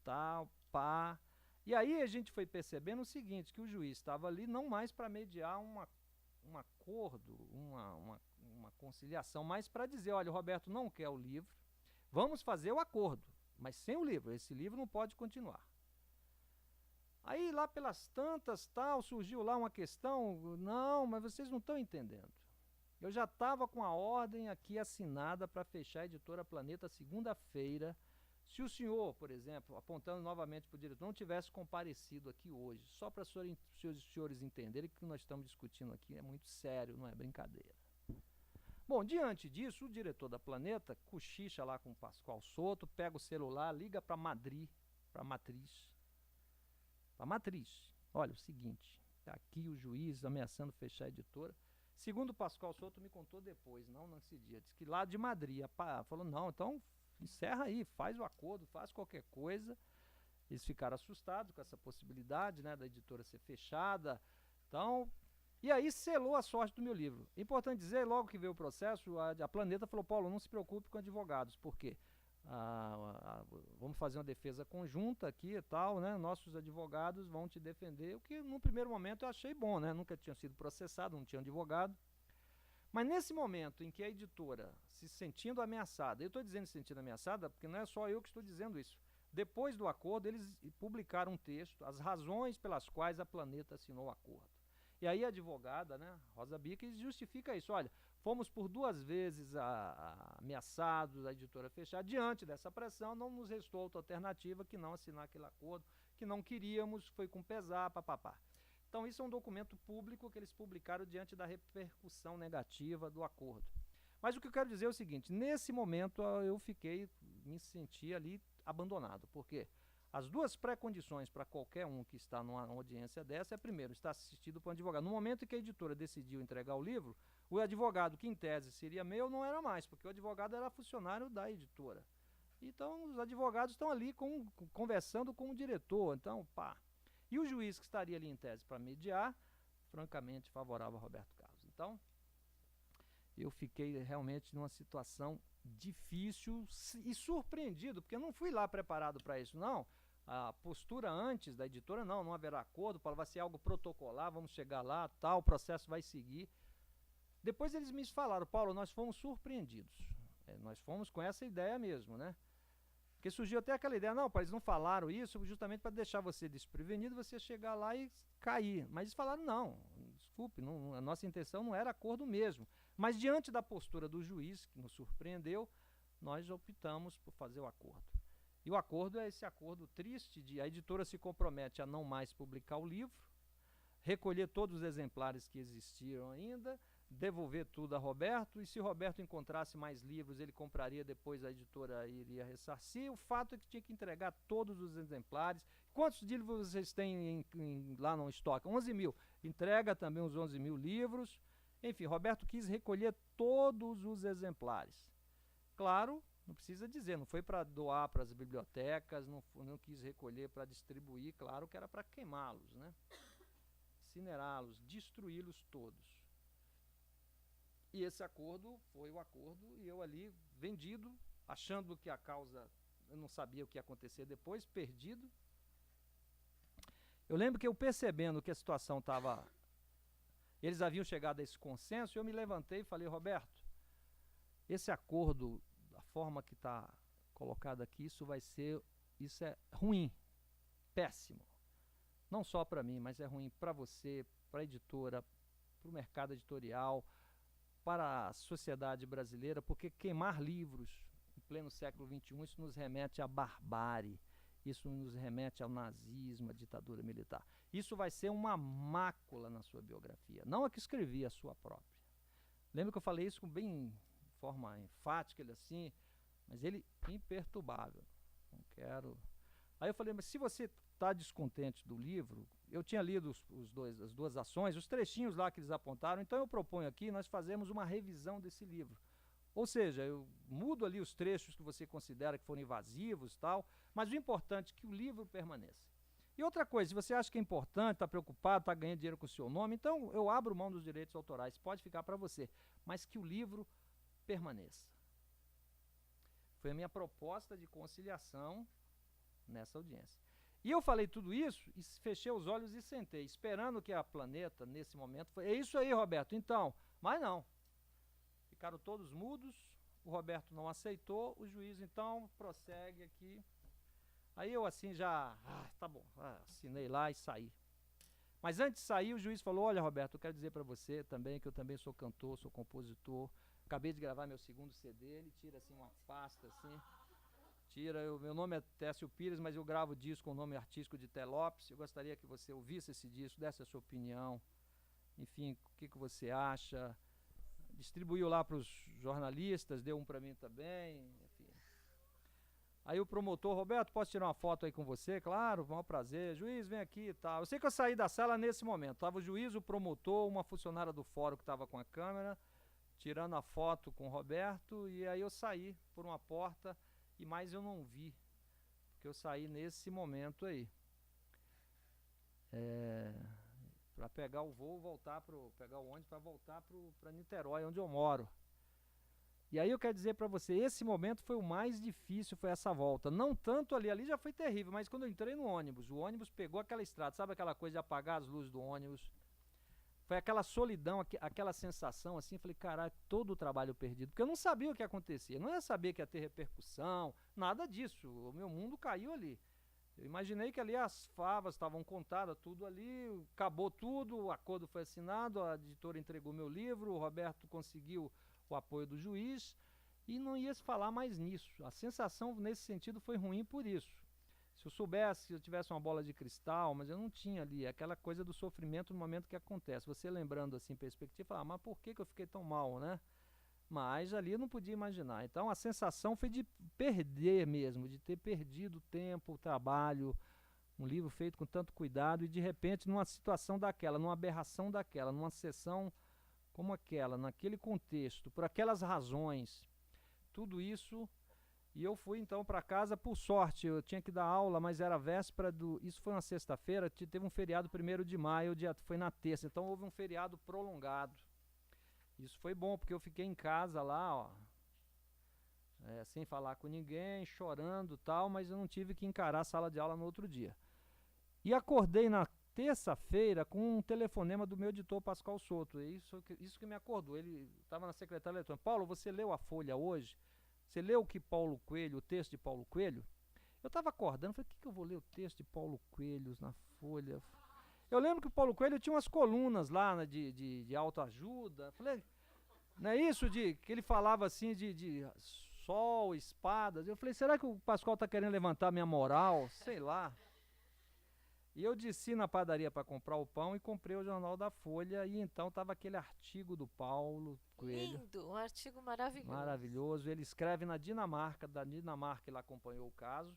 tal, pá. E aí a gente foi percebendo o seguinte, que o juiz estava ali não mais para mediar um acordo, uma conciliação, mas para dizer, olha, o Roberto não quer o livro, vamos fazer o acordo, mas sem o livro, esse livro não pode continuar. Aí lá pelas tantas, tal, surgiu lá uma questão, não, mas vocês não estão entendendo. Eu já estava com a ordem aqui assinada para fechar a Editora Planeta segunda-feira. Se o senhor, por exemplo, apontando novamente para o diretor, não tivesse comparecido aqui hoje, só para os senhores entenderem que o que nós estamos discutindo aqui é muito sério, não é brincadeira. Bom, diante disso, o diretor da Planeta cochicha lá com o Pascoal Soto, pega o celular, liga para Madrid, para a matriz. Para a matriz. Olha, o seguinte, está aqui o juiz ameaçando fechar a editora. Segundo o Pascoal Soto me contou depois, não nesse dia, disse que lá de Madrid, falou, não, então encerra aí, faz o acordo, faz qualquer coisa. Eles ficaram assustados com essa possibilidade, né, da editora ser fechada. Então, e aí selou a sorte do meu livro. Importante dizer, logo que veio o processo, a Planeta falou, Paulo, não se preocupe com advogados, por quê? Vamos fazer uma defesa conjunta aqui e tal, né? Nossos advogados vão te defender, o que no primeiro momento eu achei bom, né? Nunca tinha sido processado, não tinha advogado. Mas nesse momento em que a editora se sentindo ameaçada, eu estou dizendo se sentindo ameaçada porque não é só eu que estou dizendo isso. Depois do acordo, eles publicaram um texto, as razões pelas quais a Planeta assinou o acordo. E aí a advogada, né, Rosa Bica, justifica isso. Olha, fomos por 2 vezes ameaçados, a editora fechar. Diante dessa pressão, não nos restou outra alternativa que não assinar aquele acordo, que não queríamos, foi com pesar, papapá. Então isso é um documento público que eles publicaram diante da repercussão negativa do acordo. Mas o que eu quero dizer é o seguinte, nesse momento eu me senti ali abandonado, porque as 2 pré-condições para qualquer um que está numa audiência dessa é, primeiro, estar assistido por um advogado. No momento em que a editora decidiu entregar o livro, o advogado, que em tese seria meu, não era mais, porque o advogado era funcionário da editora. Então, os advogados estão ali conversando com o diretor, então, pá. E o juiz que estaria ali em tese para mediar, francamente favorável a Roberto Carlos. Então, eu fiquei realmente numa situação difícil e surpreendido, porque eu não fui lá preparado para isso, não. A postura antes da editora, não haverá acordo, vai ser algo protocolar, vamos chegar lá, tal, o processo vai seguir. Depois eles me falaram, Paulo, nós fomos surpreendidos. Nós fomos com essa ideia mesmo, né? Porque surgiu até aquela ideia, não, eles não falaram isso justamente para deixar você desprevenido, você chegar lá e cair. Mas eles falaram, não, desculpe, a nossa intenção não era acordo mesmo. Mas diante da postura do juiz, que nos surpreendeu, nós optamos por fazer o acordo. E o acordo é esse acordo triste de a editora se compromete a não mais publicar o livro, recolher todos os exemplares que existiam ainda, devolver tudo a Roberto, e se Roberto encontrasse mais livros, ele compraria, depois a editora iria ressarcir. O fato é que tinha que entregar todos os exemplares. Quantos livros vocês têm lá no estoque? 11 mil. Entrega também os 11 mil livros. Enfim, Roberto quis recolher todos os exemplares. Claro, não precisa dizer, não foi para doar para as bibliotecas, não quis recolher para distribuir, claro que era para queimá-los, né? Incinerá-los, destruí-los todos. E esse acordo foi o acordo, e eu ali vendido, achando que a causa, eu não sabia o que ia acontecer depois, perdido. Eu lembro que eu percebendo que a situação estava... Eles haviam chegado a esse consenso, eu me levantei e falei, Roberto, esse acordo, da forma que está colocado aqui, isso é ruim, péssimo. Não só para mim, mas é ruim para você, para a editora, para o mercado editorial, para a sociedade brasileira, porque queimar livros em pleno século XXI, isso nos remete à barbárie, isso nos remete ao nazismo, à ditadura militar. Isso vai ser uma mácula na sua biografia, não a que escrevi, a sua própria. Lembra que eu falei isso com bem forma enfática, ele assim, mas ele imperturbável. Não quero... Aí eu falei, mas se você está descontente do livro, eu tinha lido as duas ações, os trechinhos lá que eles apontaram, então eu proponho aqui, nós fazemos uma revisão desse livro. Ou seja, eu mudo ali os trechos que você considera que foram invasivos e tal, mas o importante é que o livro permaneça. E outra coisa, se você acha que é importante, está preocupado, está ganhando dinheiro com o seu nome, então eu abro mão dos direitos autorais, pode ficar para você, mas que o livro permaneça. Foi a minha proposta de conciliação nessa audiência. E eu falei tudo isso e fechei os olhos e sentei, esperando que a Planeta, nesse momento, é isso aí, Roberto, então, mas não. Ficaram todos mudos, o Roberto não aceitou, o juiz então prossegue aqui. Aí eu assim já, tá bom, assinei lá e saí. Mas antes de sair, o juiz falou, olha, Roberto, eu quero dizer para você também que eu também sou cantor, sou compositor, acabei de gravar meu segundo CD, ele tira assim uma pasta assim, meu nome é Técio Pires, mas eu gravo disco com o nome artístico de Té Lopes, eu gostaria que você ouvisse esse disco, desse a sua opinião, enfim, o que você acha, distribuiu lá para os jornalistas, deu um para mim também, enfim. Aí o promotor, Roberto, posso tirar uma foto aí com você? Claro, maior prazer, juiz, vem aqui e tal. Eu sei que eu saí da sala nesse momento, estava o juiz, o promotor, uma funcionária do fórum que estava com a câmera, tirando a foto com o Roberto, e aí eu saí por uma porta, e mais eu não vi, porque eu saí nesse momento aí. Para pegar o voo, pegar o ônibus para voltar para Niterói, onde eu moro. E aí eu quero dizer para você, esse momento foi o mais difícil, foi essa volta. Não tanto ali já foi terrível, mas quando eu entrei no ônibus, o ônibus pegou aquela estrada, sabe aquela coisa de apagar as luzes do ônibus? Foi aquela solidão, aquela sensação assim, falei, caralho, todo o trabalho perdido, porque eu não sabia o que acontecia, não ia saber que ia ter repercussão, nada disso, o meu mundo caiu ali. Eu imaginei que ali as favas estavam contadas, tudo ali, acabou tudo, o acordo foi assinado, a editora entregou meu livro, o Roberto conseguiu o apoio do juiz e não ia se falar mais nisso. A sensação nesse sentido foi ruim por isso. Se eu soubesse, se eu tivesse uma bola de cristal, mas eu não tinha ali, aquela coisa do sofrimento no momento que acontece. Você lembrando assim, perspectiva, fala, mas por que eu fiquei tão mal, né? Mas ali eu não podia imaginar. Então a sensação foi de perder mesmo, de ter perdido o tempo, o trabalho, um livro feito com tanto cuidado e de repente numa situação daquela, numa aberração daquela, numa sessão como aquela, naquele contexto, por aquelas razões, tudo isso. E eu fui então para casa, por sorte, eu tinha que dar aula, mas era véspera do... Isso foi uma sexta-feira, teve um feriado 1º de maio, foi na terça, então houve um feriado prolongado. Isso foi bom, porque eu fiquei em casa lá, ó, sem falar com ninguém, chorando e tal, mas eu não tive que encarar a sala de aula no outro dia. E acordei na terça-feira com um telefonema do meu editor Pascoal Souto, isso que me acordou, ele estava na secretária eletrônica. Paulo, você leu a Folha hoje? Você leu o texto de Paulo Coelho? Eu estava acordando, falei, o que eu vou ler o texto de Paulo Coelho na Folha? Eu lembro que o Paulo Coelho tinha umas colunas lá, né, de autoajuda. Falei, não é isso que ele falava assim de sol, espadas? Eu falei, será que o Pascoal está querendo levantar minha moral? Sei lá. E eu desci na padaria para comprar o pão e comprei o jornal da Folha e então estava aquele artigo do Paulo Coelho. Lindo, um artigo maravilhoso. Maravilhoso. Ele escreve na Dinamarca, da Dinamarca ele acompanhou o caso.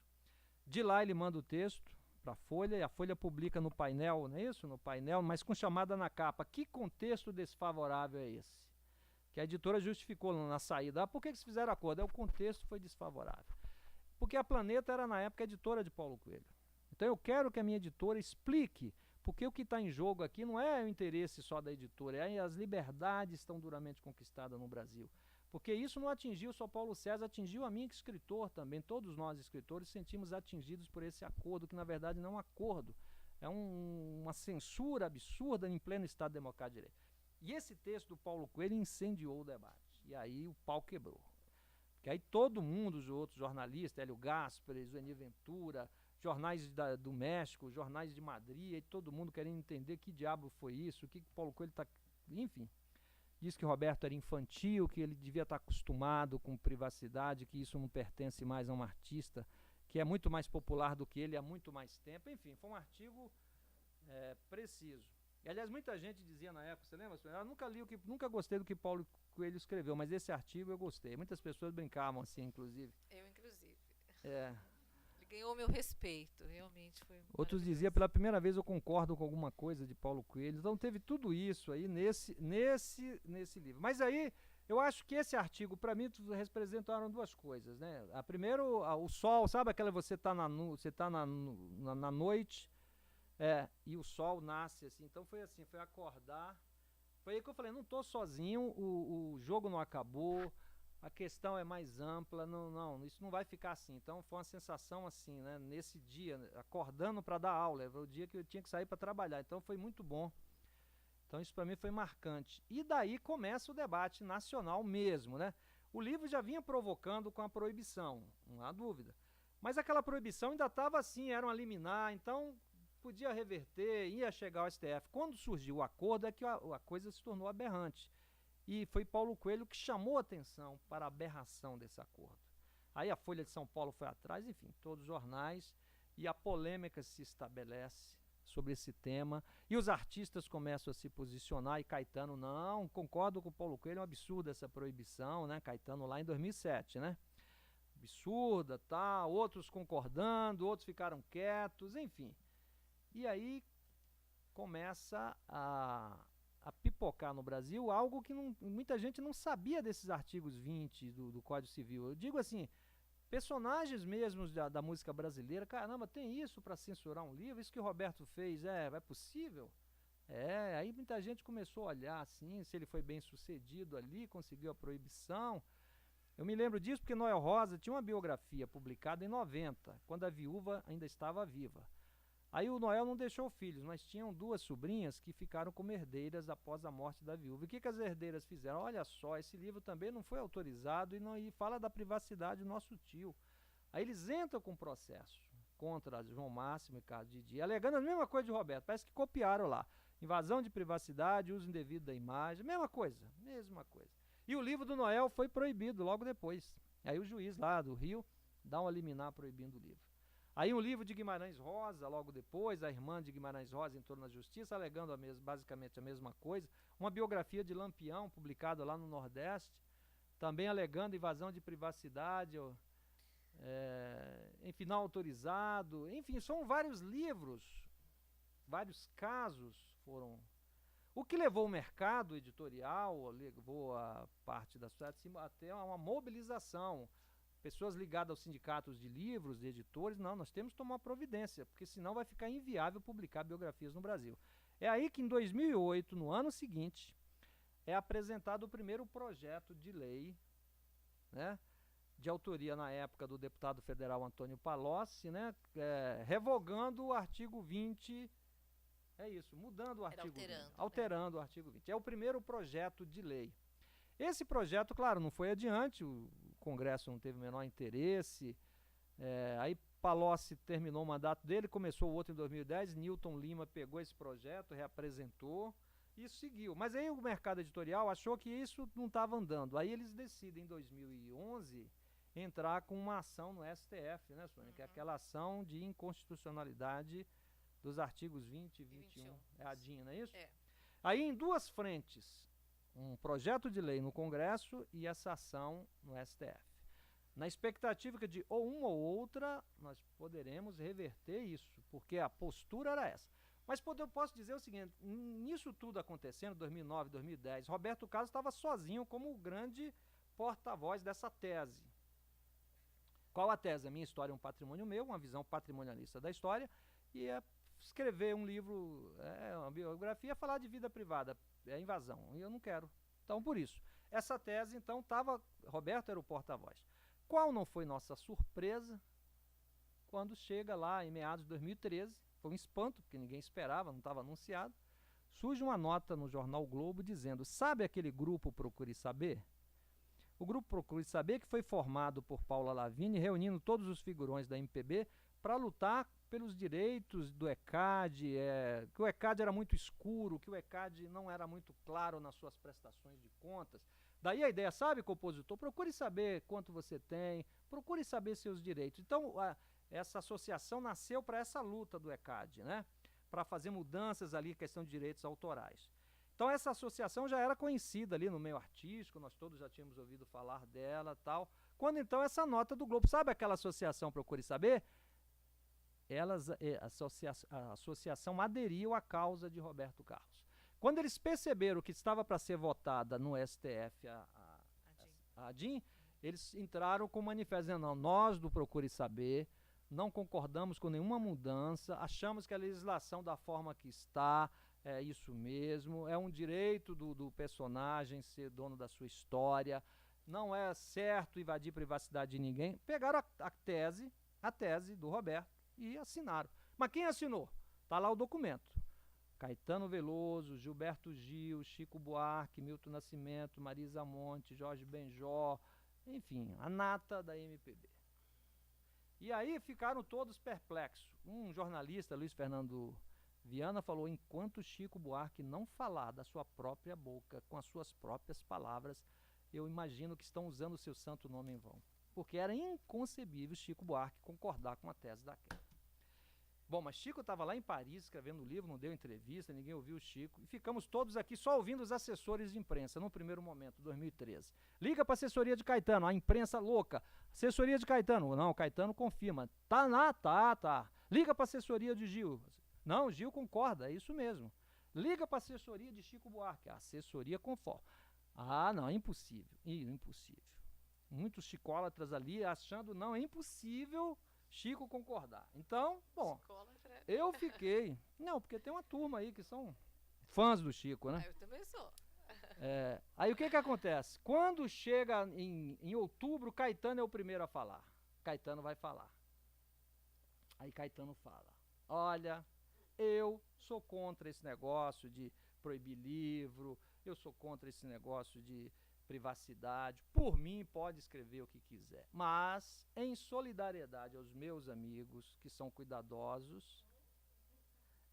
De lá ele manda o texto para a Folha e a Folha publica no painel, não é isso? No painel, mas com chamada na capa. Que contexto desfavorável é esse? Que a editora justificou na saída. Por que eles fizeram acordo? O contexto foi desfavorável. Porque a Planeta era na época editora de Paulo Coelho. Então eu quero que a minha editora explique, porque o que está em jogo aqui não é o interesse só da editora, as liberdades estão duramente conquistadas no Brasil. Porque isso não atingiu só Paulo César, atingiu a mim que escritor também, todos nós escritores sentimos atingidos por esse acordo, que na verdade não é um acordo, é uma censura absurda em pleno Estado Democrático de Direito. E esse texto do Paulo Coelho incendiou o debate, e aí o pau quebrou. Porque aí todo mundo, os outros jornalistas, Hélio Gaspari, Zueni Ventura, jornais do México, jornais de Madrid, e todo mundo querendo entender que diabo foi isso, o que Paulo Coelho está... Enfim, diz que Roberto era infantil, que ele devia estar acostumado com privacidade, que isso não pertence mais a um artista, que é muito mais popular do que ele há muito mais tempo. Enfim, foi um artigo preciso. E, aliás, muita gente dizia na época, você lembra? Eu nunca gostei do que Paulo Coelho escreveu, mas esse artigo eu gostei. Muitas pessoas brincavam assim, inclusive. Eu, inclusive. Ganhou meu respeito, realmente foi Outros maravilhoso. diziam, pela primeira vez eu concordo com alguma coisa de Paulo Coelho. Então teve tudo isso aí nesse livro. Mas aí eu acho que esse artigo, para mim, representaram duas coisas, né? A primeiro, o sol, sabe aquela você tá na noite, e o sol nasce assim. Então foi assim, foi acordar. Foi aí que eu falei, não tô sozinho, o jogo não acabou, a questão é mais ampla, não, isso não vai ficar assim. Então foi uma sensação assim, né, nesse dia, acordando para dar aula, era o dia que eu tinha que sair para trabalhar, então foi muito bom. Então isso para mim foi marcante. E daí começa o debate nacional mesmo, né? O livro já vinha provocando com a proibição, não há dúvida. Mas aquela proibição ainda estava assim, era uma liminar, então podia reverter, ia chegar ao STF. Quando surgiu o acordo é que a coisa se tornou aberrante. E foi Paulo Coelho que chamou a atenção para a aberração desse acordo. Aí a Folha de São Paulo foi atrás, enfim, todos os jornais, e a polêmica se estabelece sobre esse tema, e os artistas começam a se posicionar, e Caetano, não, concordo com o Paulo Coelho, é um absurdo essa proibição, né? Caetano lá em 2007, né? Absurda, tá? Outros concordando, outros ficaram quietos, enfim. E aí começa a pipocar no Brasil algo que muita gente não sabia desses artigos 20 do Código Civil. Eu digo assim, personagens mesmos da música brasileira, caramba, tem isso para censurar um livro? Isso que o Roberto fez, é possível? Aí muita gente começou a olhar assim, se ele foi bem sucedido ali, conseguiu a proibição. Eu me lembro disso porque Noel Rosa tinha uma biografia publicada em 90, quando a viúva ainda estava viva. Aí o Noel não deixou filhos, mas tinham duas sobrinhas que ficaram como herdeiras após a morte da viúva. E o que as herdeiras fizeram? Olha só, esse livro também não foi autorizado e fala da privacidade do nosso tio. Aí eles entram com processo contra João Máximo e Carlos Didi, alegando a mesma coisa de Roberto, parece que copiaram lá. Invasão de privacidade, uso indevido da imagem, mesma coisa. E o livro do Noel foi proibido logo depois. Aí o juiz lá do Rio dá uma liminar proibindo o livro. Aí um livro de Guimarães Rosa, logo depois, a irmã de Guimarães Rosa entrou na justiça, alegando basicamente a mesma coisa. Uma biografia de Lampião, publicada lá no Nordeste, também alegando invasão de privacidade, enfim, não autorizado. Enfim, são vários livros, vários casos foram... O que levou o mercado editorial, levou a parte da sociedade até uma mobilização. Pessoas ligadas aos sindicatos de livros, de editores, não, nós temos que tomar providência, porque senão vai ficar inviável publicar biografias no Brasil. É aí que em 2008, no ano seguinte, é apresentado o primeiro projeto de lei, né, de autoria na época do deputado federal Antônio Palocci, né, revogando o artigo 20, mudando o artigo 20, alterando o artigo 20. É o primeiro projeto de lei. Esse projeto, claro, não foi adiante, o Congresso não teve o menor interesse, aí Palocci terminou o mandato dele, começou o outro em 2010, Newton Lima pegou esse projeto, reapresentou, e seguiu. Mas aí o mercado editorial achou que isso não estava andando, aí eles decidem em 2011 entrar com uma ação no STF, né, Sônia, que é aquela ação de inconstitucionalidade dos artigos 20 e 21. É a DIN, não é isso? Aí em duas frentes, um projeto de lei no Congresso e essa ação no STF. Na expectativa de ou uma ou outra, nós poderemos reverter isso, porque a postura era essa. Mas eu posso dizer o seguinte, nisso tudo acontecendo, 2009, 2010, Roberto Carlos estava sozinho como o grande porta-voz dessa tese. Qual a tese? A minha história é um patrimônio meu, uma visão patrimonialista da história, e escrever um livro, uma biografia, falar de vida privada, invasão, e eu não quero. Então, por isso, essa tese, então, Roberto era o porta-voz. Qual não foi nossa surpresa quando chega lá em meados de 2013, foi um espanto, porque ninguém esperava, não estava anunciado, surge uma nota no jornal Globo dizendo, sabe aquele grupo Procure Saber? O grupo Procure Saber que foi formado por Paula Lavigne, reunindo todos os figurões da MPB para lutar pelos direitos do ECAD, que o ECAD era muito escuro, que o ECAD não era muito claro nas suas prestações de contas. Daí a ideia, sabe, compositor, procure saber quanto você tem, procure saber seus direitos. Então, essa associação nasceu para essa luta do ECAD, né? Para fazer mudanças ali, questão de direitos autorais. Então, essa associação já era conhecida ali no meio artístico, nós todos já tínhamos ouvido falar dela e tal. Quando, então, essa nota do Globo, sabe aquela associação Procure Saber? a associação aderiu à causa de Roberto Carlos. Quando eles perceberam que estava para ser votada no STF a ADIM, eles entraram com um manifesto dizendo, não, nós do Procure Saber não concordamos com nenhuma mudança, achamos que a legislação da forma que está, é isso mesmo, é um direito do personagem ser dono da sua história, não é certo invadir privacidade de ninguém. Pegaram a tese do Roberto e assinaram. Mas quem assinou? Está lá o documento. Caetano Veloso, Gilberto Gil, Chico Buarque, Milton Nascimento, Marisa Monte, Jorge Benjor, enfim, a nata da MPB. E aí ficaram todos perplexos. Um jornalista, Luiz Fernando Viana, falou, enquanto Chico Buarque não falar da sua própria boca, com as suas próprias palavras, eu imagino que estão usando o seu santo nome em vão. Porque era inconcebível Chico Buarque concordar com a tese daquela. Bom, mas Chico estava lá em Paris escrevendo o livro, não deu entrevista, ninguém ouviu o Chico. E ficamos todos aqui só ouvindo os assessores de imprensa, no primeiro momento, 2013. Liga para a assessoria de Caetano, a imprensa louca. Assessoria de Caetano, não, Caetano confirma. Tá lá, tá. Liga para a assessoria de Gil. Não, Gil concorda, é isso mesmo. Liga para a assessoria de Chico Buarque, a assessoria conforma. Ah, não, é impossível, impossível. Muitos chicólatras ali achando, não, é impossível Chico concordar. Então, bom, eu fiquei... Não, porque tem uma turma aí que são fãs do Chico, né? Eu também sou. Aí o que acontece? Quando chega em outubro, Caetano é o primeiro a falar. Caetano vai falar. Aí Caetano fala, olha, eu sou contra esse negócio de proibir livro, eu sou contra esse negócio de privacidade, por mim pode escrever o que quiser, mas em solidariedade aos meus amigos que são cuidadosos,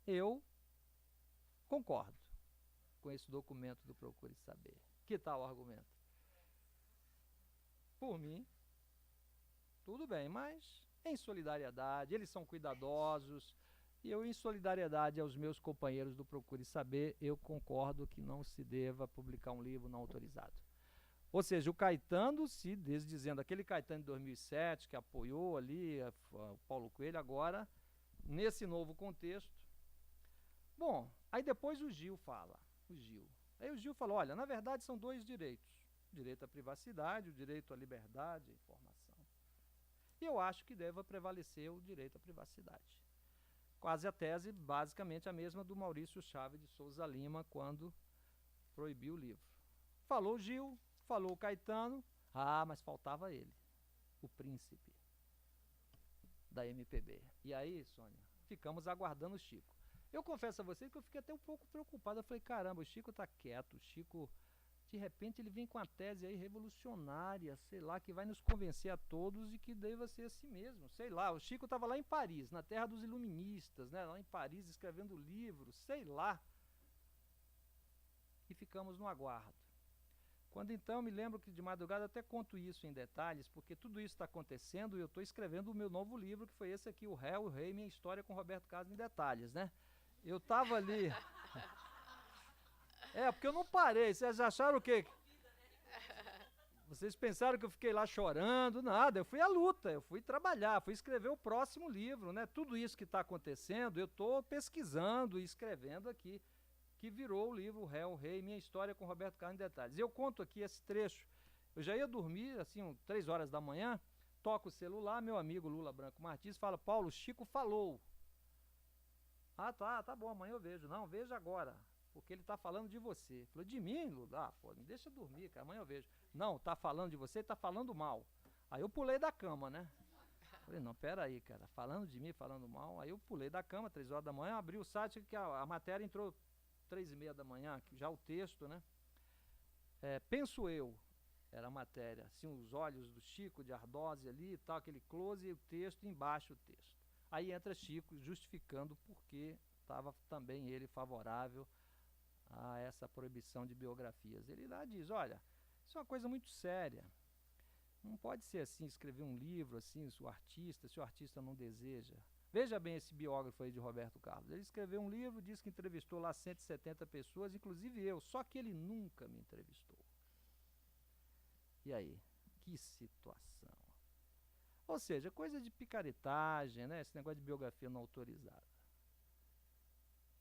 eu concordo com esse documento do Procure Saber. Que tal o argumento? Por mim, tudo bem, mas em solidariedade, eles são cuidadosos, e eu, em solidariedade aos meus companheiros do Procure Saber, eu concordo que não se deva publicar um livro não autorizado. Ou seja, o Caetano se desdizendo, aquele Caetano de 2007 que apoiou ali o Paulo Coelho, agora, nesse novo contexto. Bom, aí depois o Gil fala, Aí o Gil falou, olha, na verdade são dois direitos, o direito à privacidade, o direito à liberdade, à informação. E eu acho que deva prevalecer o direito à privacidade. Quase a tese, basicamente a mesma do Maurício Chaves de Souza Lima, quando proibiu o livro. Falou o Gil, falou o Caetano, mas faltava ele, o príncipe da MPB. E aí, Sônia, ficamos aguardando o Chico. Eu confesso a vocês que eu fiquei até um pouco preocupado. Eu falei, caramba, o Chico tá quieto, o Chico, de repente, ele vem com a tese aí revolucionária, sei lá, que vai nos convencer a todos e que deva ser assim mesmo, sei lá. O Chico estava lá em Paris, na terra dos iluministas, né, lá em Paris, escrevendo livros, sei lá. E ficamos no aguardo. Quando então, eu me lembro que de madrugada, até conto isso em detalhes, porque tudo isso está acontecendo e eu estou escrevendo o meu novo livro, que foi esse aqui, O Réu, o Rei, Minha História com Roberto Carlos em detalhes, né? Eu estava ali... porque eu não parei, vocês acharam o quê? Vocês pensaram que eu fiquei lá chorando? Nada, eu fui à luta, eu fui trabalhar, fui escrever o próximo livro, né? Tudo isso que está acontecendo, eu estou pesquisando e escrevendo aqui, que virou o livro O Réu, o Rei, Minha História com Roberto Carlos em Detalhes. Eu conto aqui esse trecho. Eu já ia dormir, assim, 3 horas da manhã, toco o celular, meu amigo Lula Branco Martins fala, Paulo, Chico falou. Tá bom, amanhã eu vejo. Não, veja agora, porque ele tá falando de você. Falou, de mim, Lula? Pô, me deixa dormir, cara, amanhã eu vejo. Não, tá falando de você, tá falando mal. Aí eu pulei da cama, né? Falei, não, pera aí, cara, falando de mim, falando mal. Aí eu pulei da cama, 3 horas da manhã, abri o site, que a matéria entrou 3h30 da manhã, já o texto, né? Penso eu, era a matéria, assim, os olhos do Chico de Ardose ali e tal, aquele close e o texto, embaixo o texto. Aí entra Chico justificando por que estava também ele favorável a essa proibição de biografias. Ele lá diz, olha, isso é uma coisa muito séria. Não pode ser assim, escrever um livro assim, se o artista não deseja. Veja bem esse biógrafo aí de Roberto Carlos. Ele escreveu um livro, disse que entrevistou lá 170 pessoas, inclusive eu, só que ele nunca me entrevistou. E aí? Que situação. Ou seja, coisa de picaretagem, né? Esse negócio de biografia não autorizada.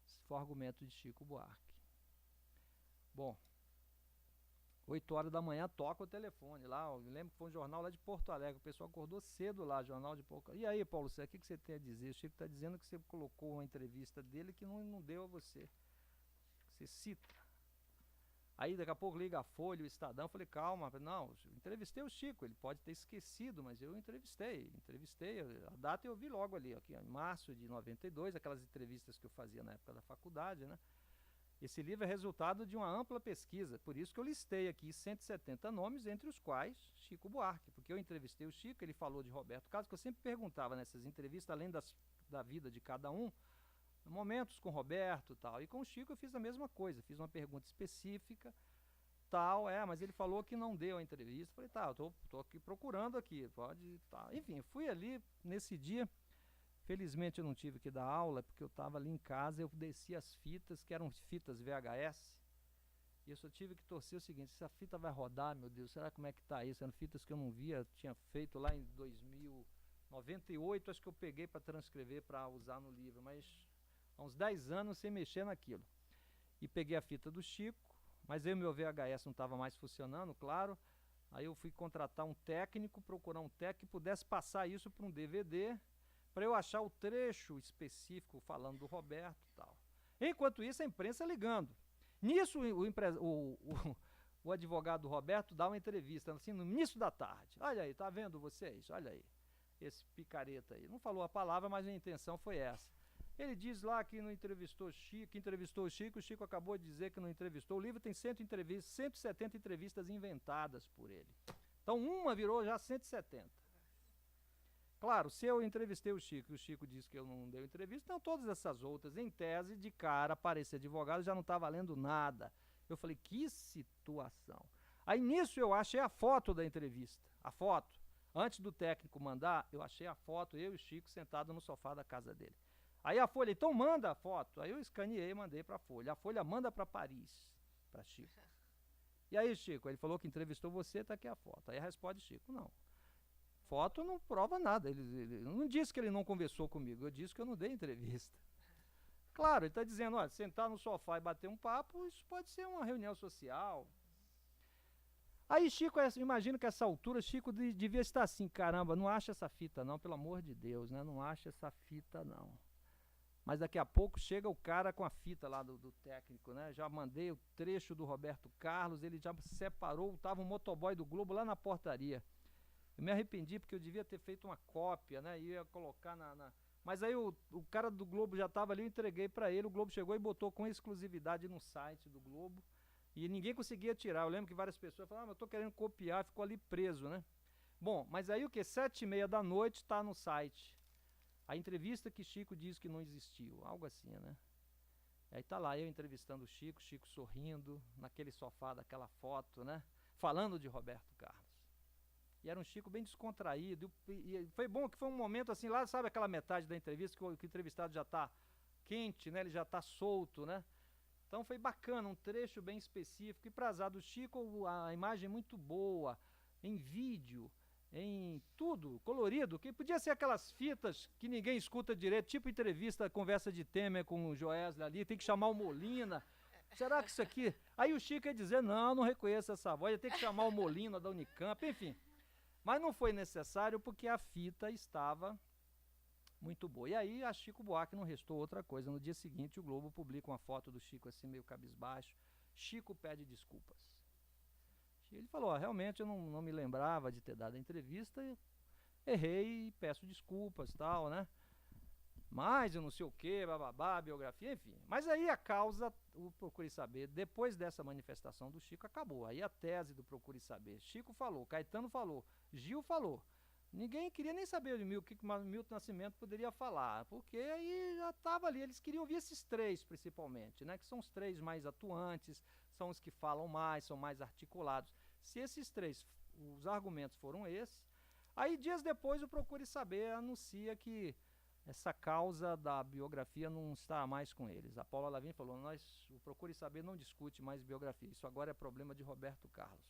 Esse foi o argumento de Chico Buarque. Bom, 8 horas da manhã toca o telefone lá. Eu lembro que foi um jornal lá de Porto Alegre. O pessoal acordou cedo lá, jornal de Porto Alegre. E aí, Paulo César, o que você tem a dizer? O Chico está dizendo que você colocou uma entrevista dele que não deu a você. Você cita. Aí daqui a pouco liga a Folha, o Estadão. Eu falei, calma, não, eu entrevistei o Chico. Ele pode ter esquecido, mas eu entrevistei. A data eu vi logo ali, aqui, em março de 92, aquelas entrevistas que eu fazia na época da faculdade, né? Esse livro é resultado de uma ampla pesquisa, por isso que eu listei aqui 170 nomes, entre os quais Chico Buarque, porque eu entrevistei o Chico, ele falou de Roberto Carlos, que eu sempre perguntava nessas entrevistas, além da vida de cada um, momentos com Roberto e tal, e com o Chico eu fiz a mesma coisa, fiz uma pergunta específica, tal, mas ele falou que não deu a entrevista, falei, tá, eu tô aqui procurando aqui, pode, tá, enfim, fui ali nesse dia. Felizmente eu não tive que dar aula, porque eu estava ali em casa, eu desci as fitas, que eram fitas VHS, e eu só tive que torcer o seguinte, se a fita vai rodar, meu Deus, será como é que tá isso? Eram fitas que eu não via, tinha feito lá em 2098, acho que eu peguei para transcrever, para usar no livro, mas há uns 10 anos sem mexer naquilo. E peguei a fita do Chico, mas aí o meu VHS não estava mais funcionando, claro, aí eu fui contratar um técnico, procurar um técnico que pudesse passar isso para um DVD, para eu achar o trecho específico falando do Roberto e tal. Enquanto isso, a imprensa ligando. Nisso, o advogado do Roberto dá uma entrevista, assim, no início da tarde. Olha aí, tá vendo vocês? Olha aí, esse picareta aí. Não falou a palavra, mas a intenção foi essa. Ele diz lá que não entrevistou o Chico acabou de dizer que não entrevistou. O livro tem 170 entrevistas inventadas por ele. Então, uma virou já 170. Claro, se eu entrevistei o Chico disse que eu não dei entrevista, então todas essas outras, em tese, de cara, parecer advogado, já não está valendo nada. Eu falei, que situação. Aí nisso eu achei a foto da entrevista, a foto. Antes do técnico mandar, eu achei a foto, eu e o Chico sentados no sofá da casa dele. Aí a Folha, então manda a foto. Aí eu escaneei e mandei para a Folha. A Folha manda para Paris, para Chico. E aí, Chico, ele falou que entrevistou você, tá aqui a foto. Aí responde Chico, não. Foto não prova nada, ele não disse que ele não conversou comigo, eu disse que eu não dei entrevista. Claro, ele está dizendo, olha, sentar no sofá e bater um papo, isso pode ser uma reunião social. Aí Chico, imagino que a essa altura, Chico devia estar assim, caramba, não acha essa fita não, pelo amor de Deus, né? Não acha essa fita não. Mas daqui a pouco chega o cara com a fita lá do técnico, né? Já mandei o trecho do Roberto Carlos, ele já separou, estava um motoboy do Globo lá na portaria. Eu me arrependi porque eu devia ter feito uma cópia, né? Ia colocar Mas aí o cara do Globo já estava ali, eu entreguei para ele, o Globo chegou e botou com exclusividade no site do Globo. E ninguém conseguia tirar. Eu lembro que várias pessoas falaram, mas eu tô querendo copiar, ficou ali preso, né? Bom, mas aí o que? 7h30 da noite está no site. A entrevista que Chico diz que não existiu, algo assim, né? Aí tá lá eu entrevistando o Chico sorrindo, naquele sofá daquela foto, né? Falando de Roberto Carlos. E era um Chico bem descontraído, e foi bom que foi um momento assim, lá sabe aquela metade da entrevista que o entrevistado já está quente, né? Ele já está solto, né? Então foi bacana, um trecho bem específico, e para azar do Chico, a imagem muito boa, em vídeo, em tudo, colorido, que podia ser aquelas fitas que ninguém escuta direito, tipo entrevista, conversa de Temer com o Joesley ali, tem que chamar o Molina. Será que isso aqui... Aí o Chico ia dizer, não reconheço essa voz, ia ter que chamar o Molina da Unicamp, enfim... Mas não foi necessário porque a fita estava muito boa. E aí a Chico Buarque não restou outra coisa. No dia seguinte o Globo publica uma foto do Chico assim meio cabisbaixo. Chico pede desculpas. Ele falou, realmente eu não me lembrava de ter dado a entrevista, errei e peço desculpas e tal, né? Mas eu não sei o que, bababá, biografia, enfim. Mas aí a causa, o Procure Saber, depois dessa manifestação do Chico, acabou. Aí a tese do Procure Saber, Chico falou, Caetano falou, Gil falou. Ninguém queria nem saber o que Milton Nascimento poderia falar, porque aí já estava ali, eles queriam ouvir esses três principalmente, né? Que são os três mais atuantes, são os que falam mais, são mais articulados. Se esses três, os argumentos foram esses, aí dias depois o Procure Saber anuncia que essa causa da biografia não está mais com eles. A Paula Lavigne falou, o Procure Saber não discute mais biografia, isso agora é problema de Roberto Carlos.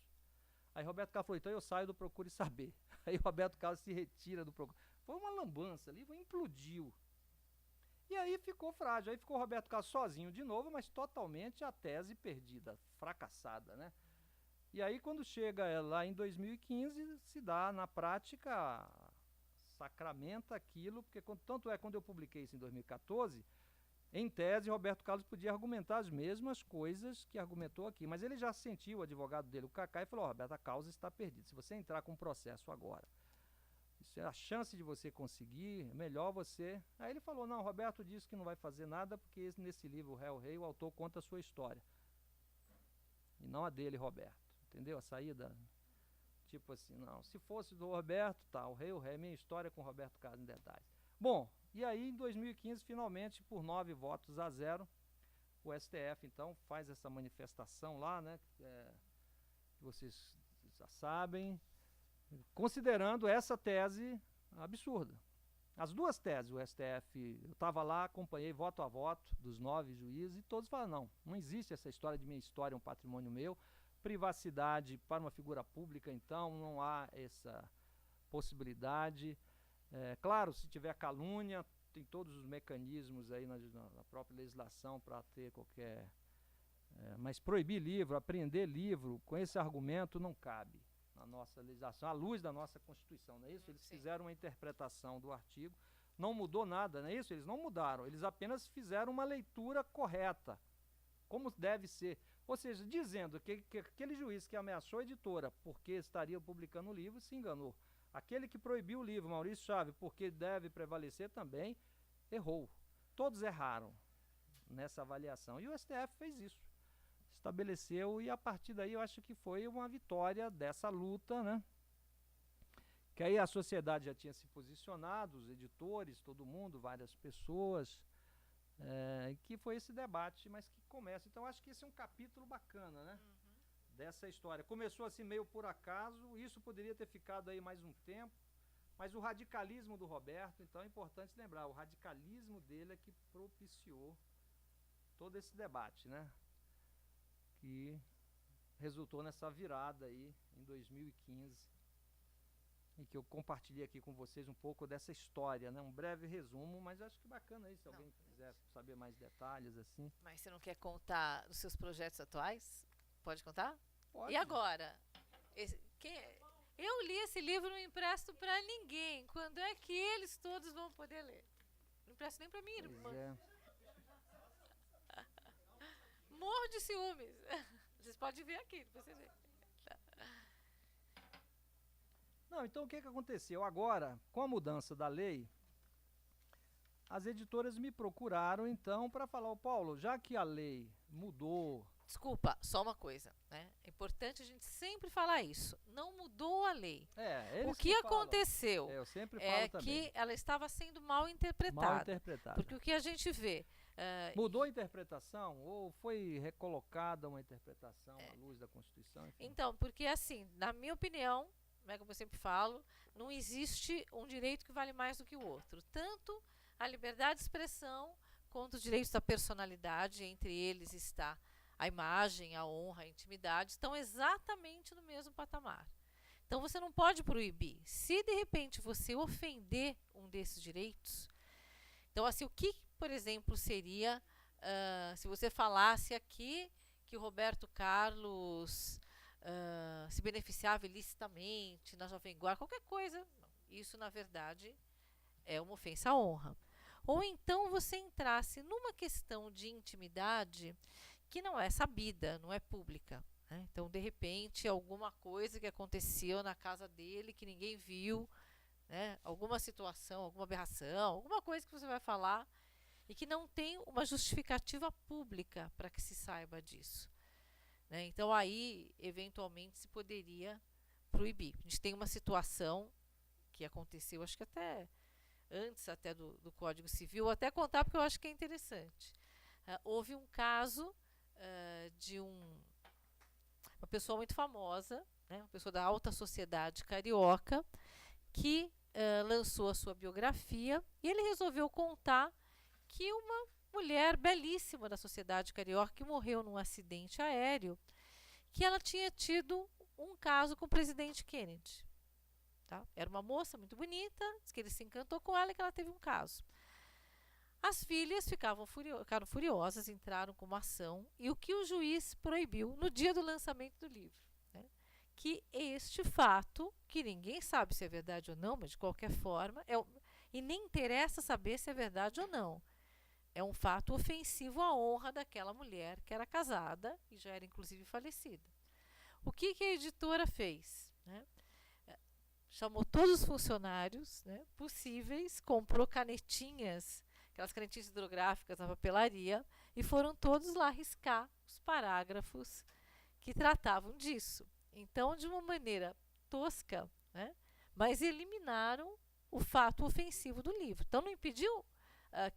Aí Roberto Carlos falou, então eu saio do Procure Saber. Aí Roberto Carlos se retira do Procure. Foi uma lambança ali, implodiu. E aí ficou frágil, aí ficou o Roberto Carlos sozinho de novo, mas totalmente a tese perdida, fracassada, né? E aí quando chega lá em 2015, se dá na prática, sacramenta aquilo, porque tanto é quando eu publiquei isso em 2014, em tese Roberto Carlos podia argumentar as mesmas coisas que argumentou aqui, mas ele já sentiu, o advogado dele, o Cacá, e falou, Roberto, a causa está perdida, se você entrar com um processo agora, isso é a chance de você conseguir, é melhor você... Aí ele falou, não, Roberto disse que não vai fazer nada, porque nesse livro, O Réu Rei, o autor conta a sua história, e não a dele, Roberto, entendeu? A saída, tipo assim, não, se fosse do Roberto, tá, o Rei, minha história com o Roberto Carlos em detalhes. Bom, e aí em 2015, finalmente, por 9 votos a 0, o STF, então, faz essa manifestação lá, né, que vocês já sabem, considerando essa tese absurda. As duas teses, o STF, eu estava lá, acompanhei voto a voto dos 9 juízes, e todos falaram, não existe essa história de minha história, um patrimônio meu, privacidade para uma figura pública, então, não há essa possibilidade. Claro, se tiver calúnia, tem todos os mecanismos aí na própria legislação para ter qualquer... mas proibir livro, apreender livro, com esse argumento não cabe na nossa legislação, à luz da nossa Constituição, não é isso? Eles fizeram uma interpretação do artigo, não mudou nada, não é isso? Eles não mudaram, eles apenas fizeram uma leitura correta, como deve ser. Ou seja, dizendo que aquele juiz que ameaçou a editora porque estaria publicando o livro se enganou. Aquele que proibiu o livro, Maurício Chaves, porque deve prevalecer também, errou. Todos erraram nessa avaliação. E o STF fez isso. Estabeleceu, e a partir daí eu acho que foi uma vitória dessa luta, né? Que aí a sociedade já tinha se posicionado, os editores, todo mundo, várias pessoas, que foi esse debate, mas que começa. Então acho que esse é um capítulo bacana, né? Dessa história. Começou assim meio por acaso, isso poderia ter ficado aí mais um tempo, mas o radicalismo do Roberto, então é importante lembrar, o radicalismo dele é que propiciou todo esse debate, né? Que resultou nessa virada aí em 2015, e que eu compartilhei aqui com vocês um pouco dessa história, né? Um breve resumo, mas acho que bacana aí, se alguém quiser saber mais detalhes assim. Mas você não quer contar dos seus projetos atuais? Pode contar? Pode. E agora? Eu li esse livro, não empresto para ninguém. Quando é que eles todos vão poder ler? Não empresto nem para minha irmã. Morro de ciúmes. Vocês podem ver aqui, depois você vê. Não, então o que aconteceu? Agora, com a mudança da lei, as editoras me procuraram então para falar, Paulo, já que a lei mudou... Desculpa, só uma coisa, né? É importante a gente sempre falar isso. Não mudou a lei. O que aconteceu eu sempre falo também. Que ela estava sendo mal interpretada. Mal interpretada. Porque o que a gente vê... mudou a interpretação ou foi recolocada uma interpretação à luz da Constituição? Enfim. Então, porque assim, na minha opinião, né, como eu sempre falo, não existe um direito que vale mais do que o outro. Tanto a liberdade de expressão quanto os direitos da personalidade, entre eles está a imagem, a honra, a intimidade, estão exatamente no mesmo patamar. Então você não pode proibir. Se de repente você ofender um desses direitos, então assim, o que, por exemplo, seria se você falasse aqui que o Roberto Carlos se beneficiava ilicitamente na Jovem Guarda, qualquer coisa, não, isso na verdade é uma ofensa à honra. Ou então você entrasse numa questão de intimidade que não é sabida, não é pública, né? Então, de repente, alguma coisa que aconteceu na casa dele que ninguém viu, né? Alguma situação, alguma aberração, alguma coisa que você vai falar e que não tem uma justificativa pública para que se saiba disso, né? Então, aí, eventualmente, se poderia proibir. A gente tem uma situação que aconteceu, acho que até antes até do Código Civil, vou até contar porque eu acho que é interessante. Houve um caso de uma pessoa muito famosa, né, uma pessoa da alta sociedade carioca, que lançou a sua biografia e ele resolveu contar que uma mulher belíssima da sociedade carioca que morreu num acidente aéreo, que ela tinha tido um caso com o presidente Kennedy. Tá? Era uma moça muito bonita, diz que ele se encantou com ela e que ela teve um caso. As filhas ficaram furiosas, entraram com uma ação, e o que o juiz proibiu no dia do lançamento do livro? Né? Que este fato, que ninguém sabe se é verdade ou não, mas de qualquer forma, e nem interessa saber se é verdade ou não, é um fato ofensivo à honra daquela mulher que era casada e já era inclusive falecida. O que a editora fez? Né? Chamou todos os funcionários, né, possíveis, comprou canetinhas, aquelas canetinhas hidrográficas na papelaria, e foram todos lá riscar os parágrafos que tratavam disso. Então, de uma maneira tosca, né, mas eliminaram o fato ofensivo do livro. Então, não impediu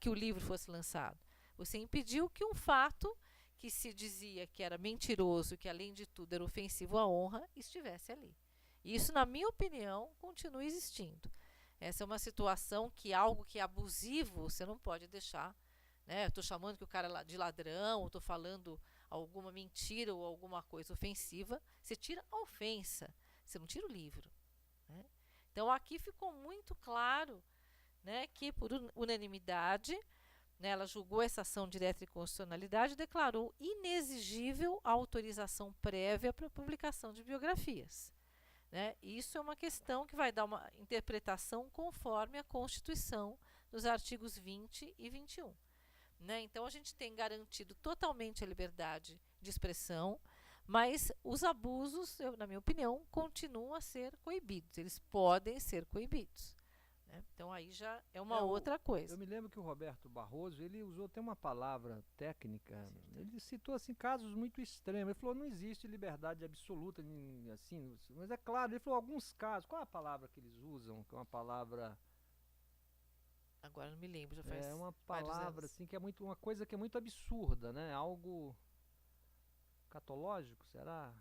que o livro fosse lançado. Você impediu que um fato que se dizia que era mentiroso, que além de tudo era ofensivo à honra, estivesse ali. E isso, na minha opinião, continua existindo. Essa é uma situação que algo que é abusivo, você não pode deixar. Né? Eu estou chamando que o cara de ladrão, ou estou falando alguma mentira ou alguma coisa ofensiva, você tira a ofensa, você não tira o livro. Né? Então, aqui ficou muito claro, né, que, por unanimidade, né, ela julgou essa ação direta de inconstitucionalidade e declarou inexigível a autorização prévia para a publicação de biografias. Né? Isso é uma questão que vai dar uma interpretação conforme a Constituição, nos artigos 20 e 21. Né? Então, a gente tem garantido totalmente a liberdade de expressão, mas os abusos, na minha opinião, continuam a ser coibidos. Eles podem ser coibidos. Né? Então, aí já é uma outra coisa. Eu me lembro que o Roberto Barroso, ele usou até uma palavra técnica, ele citou assim, casos muito extremos. Ele falou, não existe liberdade absoluta, assim, mas é claro, ele falou alguns casos. Qual é a palavra que eles usam? Que é uma palavra... Agora não me lembro, já faz uma palavra assim que é muito, uma coisa que é muito absurda, né? Algo catológico, será?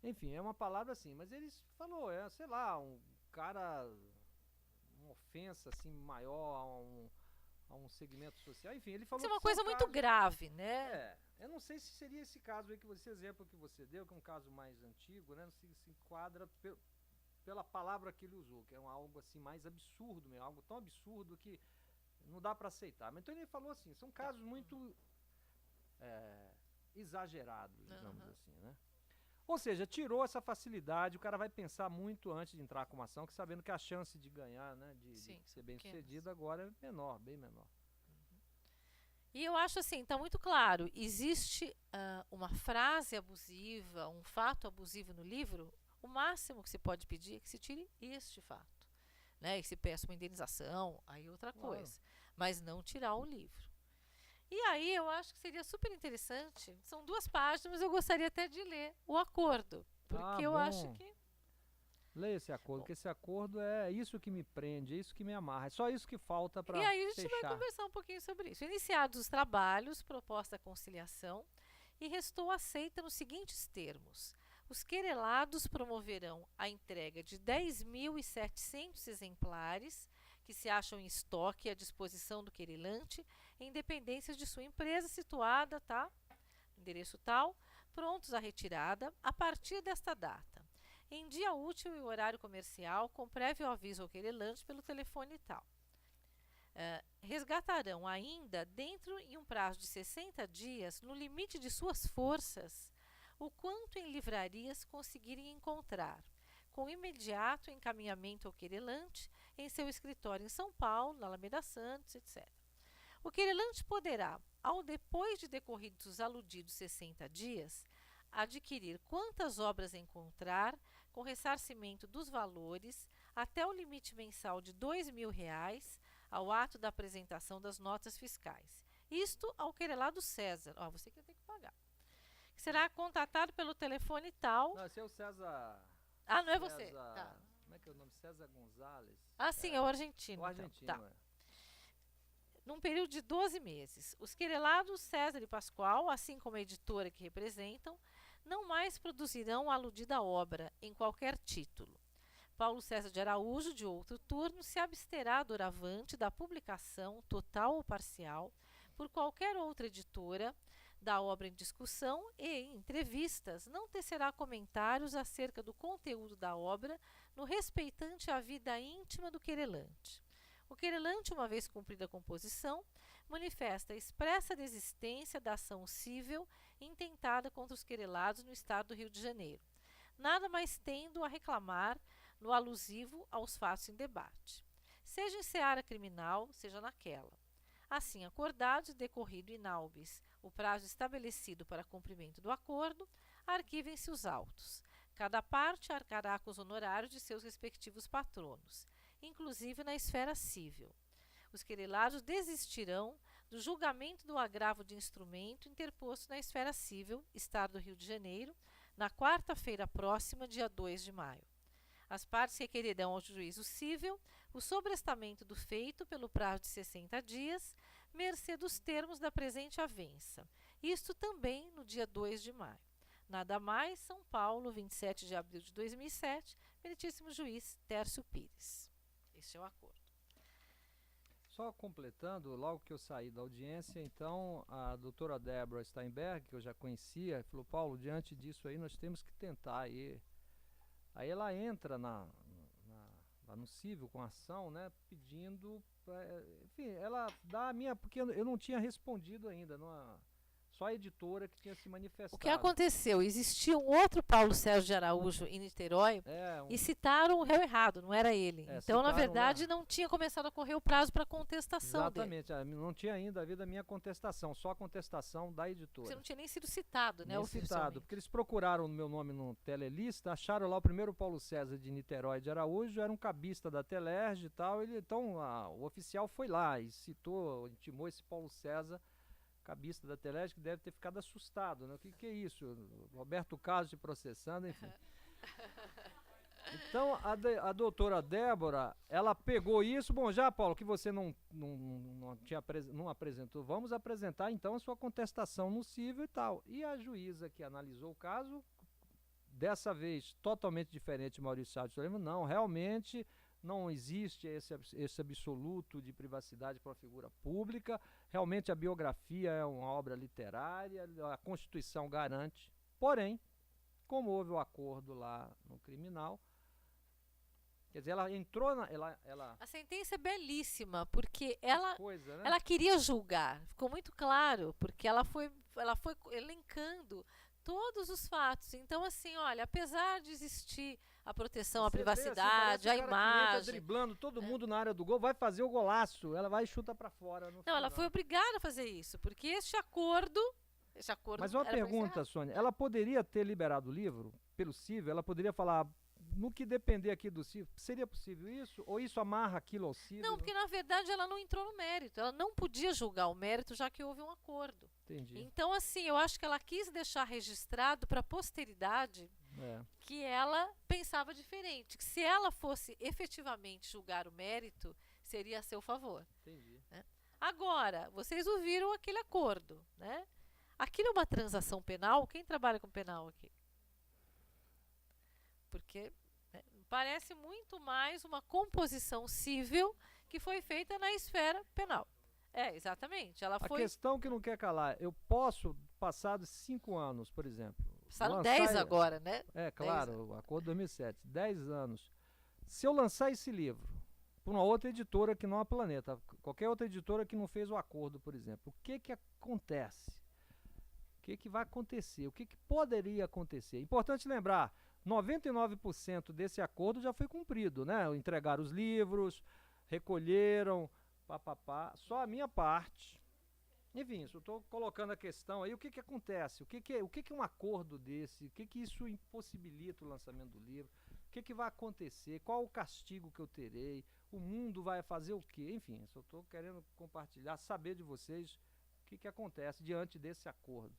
Enfim, é uma palavra assim, mas eles falou, sei lá, um cara, uma ofensa assim maior a um segmento social. Enfim, ele falou isso é uma coisa muito grave, né? Eu não sei se seria esse caso aí que esse exemplo que você deu, que é um caso mais antigo, né? Se enquadra pela palavra que ele usou, que é algo assim mais absurdo mesmo, algo tão absurdo que não dá para aceitar. Mas então ele falou assim, são casos muito exagerados, digamos assim, né? Ou seja, tirou essa facilidade, o cara vai pensar muito antes de entrar com uma ação, que sabendo que a chance de ganhar, né, de ser bem sucedido agora é menor, bem menor. E eu acho assim, está muito claro, existe uma frase abusiva, um fato abusivo no livro, o máximo que se pode pedir é que se tire este fato. Né, e se peça uma indenização, aí outra coisa. Mas não tirar o livro. E aí eu acho que seria super interessante, são 2 páginas, mas eu gostaria até de ler o acordo, porque eu acho que... Leia esse acordo, porque esse acordo é isso que me prende, é isso que me amarra, é só isso que falta para fechar. E aí a gente vai conversar um pouquinho sobre isso. Iniciados os trabalhos, proposta a conciliação, e restou aceita nos seguintes termos. Os querelados promoverão a entrega de 10.700 exemplares que se acham em estoque à disposição do querelante, em dependências de sua empresa situada, tá? Endereço tal, prontos à retirada a partir desta data, em dia útil e horário comercial, com prévio aviso ao querelante pelo telefone tal. Resgatarão ainda, dentro de um prazo de 60 dias, no limite de suas forças, o quanto em livrarias conseguirem encontrar, com imediato encaminhamento ao querelante em seu escritório em São Paulo, na Alameda Santos, etc. O querelante poderá, ao depois de decorridos os aludidos 60 dias, adquirir quantas obras encontrar, com ressarcimento dos valores, até o limite mensal de R$2.000, ao ato da apresentação das notas fiscais. Isto ao querelado César. Você que tem que pagar. Será contatado pelo telefone tal. Não, esse é o César... não é você. Tá. Como é que é o nome? César Gonzalez? Sim, é o argentino. O argentino, então. Tá. Num período de 12 meses, os querelados César e Pascoal, assim como a editora que representam, não mais produzirão a aludida obra, em qualquer título. Paulo César de Araújo, de outro turno, se absterá doravante da publicação, total ou parcial, por qualquer outra editora, da obra em discussão e, em entrevistas, não tecerá comentários acerca do conteúdo da obra no respeitante à vida íntima do querelante. O querelante, uma vez cumprida a composição, manifesta a expressa desistência da ação cível intentada contra os querelados no estado do Rio de Janeiro, nada mais tendo a reclamar no alusivo aos fatos em debate, seja em seara criminal, seja naquela. Assim acordado e decorrido in albis o prazo estabelecido para cumprimento do acordo, arquivem-se os autos. Cada parte arcará com os honorários de seus respectivos patronos, inclusive na esfera cível. Os querelados desistirão do julgamento do agravo de instrumento interposto na esfera cível, Estado do Rio de Janeiro, na quarta-feira próxima, dia 2 de maio. As partes requererão ao juízo cível o sobrestamento do feito pelo prazo de 60 dias, mercê dos termos da presente avença, isto também no dia 2 de maio. Nada mais, São Paulo, 27 de abril de 2007, meritíssimo juiz Tércio Pires. Este é o acordo. Só completando, logo que eu saí da audiência, então, a doutora Débora Steinberg, que eu já conhecia, falou, Paulo, diante disso aí nós temos que tentar aí. Aí ela entra lá no cível com a ação, né, pedindo, enfim, ela dá a minha, porque eu não tinha respondido ainda, só a editora que tinha se manifestado. O que aconteceu? Existia um outro Paulo Sérgio de Araújo em Niterói e citaram o réu errado, não era ele. Então, na verdade, não tinha começado a correr o prazo para contestação Exatamente, não tinha ainda havido a minha contestação, só a contestação da editora. Você não tinha nem sido citado, né? Nem citado, porque eles procuraram o meu nome no Telelista, acharam lá o primeiro Paulo César de Niterói de Araújo, era um cabista da Telerge e tal, então o oficial foi lá e citou, intimou esse Paulo César, cabista da Telerge, que deve ter ficado assustado, né? O que é isso? Roberto Carlos te processando, enfim. Então, a doutora Débora, ela pegou isso, bom, já, Paulo, que você não apresentou, vamos apresentar, então, a sua contestação no cível e tal. E a juíza que analisou o caso, dessa vez, totalmente diferente de Maurício Salles Solema, não, realmente não existe esse absoluto de privacidade para uma figura pública, realmente a biografia é uma obra literária, a Constituição garante, porém, como houve o acordo lá no criminal, quer dizer, ela entrou A sentença é belíssima, porque ela né? queria julgar, ficou muito claro, porque ela foi elencando todos os fatos. Então, assim, olha, apesar de existir a proteção à privacidade, assim, a imagem, driblando todo mundo na área do gol, vai fazer o golaço, ela vai e chuta para fora. Não, ela foi obrigada a fazer isso, porque este acordo Mas uma pergunta, Sônia, ela poderia ter liberado o livro pelo cível? Ela poderia falar, no que depender aqui do cível, seria possível isso? Ou isso amarra aquilo ao cível? Não, porque na verdade ela não entrou no mérito, ela não podia julgar o mérito, já que houve um acordo. Entendi. Então, assim, eu acho que ela quis deixar registrado para a posteridade que ela pensava diferente, que se ela fosse efetivamente julgar o mérito, seria a seu favor. Entendi. Né? Agora, vocês ouviram aquele acordo, né? Aquilo é uma transação penal? Quem trabalha com penal aqui? Porque parece muito mais uma composição civil que foi feita na esfera penal. Exatamente. A questão que não quer calar, eu posso, passados 5 anos, por exemplo... Passaram 10 agora, né? Claro, o acordo de 2007, 10 anos. Se eu lançar esse livro por uma outra editora que não a Planeta, qualquer outra editora que não fez o acordo, por exemplo, o que acontece? O que vai acontecer? O que poderia acontecer? Importante lembrar, 99% desse acordo já foi cumprido, né? Entregaram os livros, recolheram, só a minha parte. Enfim, eu estou colocando a questão aí, o que acontece? O que é um acordo desse? O que isso impossibilita o lançamento do livro? O que vai acontecer? Qual o castigo que eu terei? O mundo vai fazer o quê? Enfim, eu estou querendo compartilhar, saber de vocês o que acontece diante desse acordo.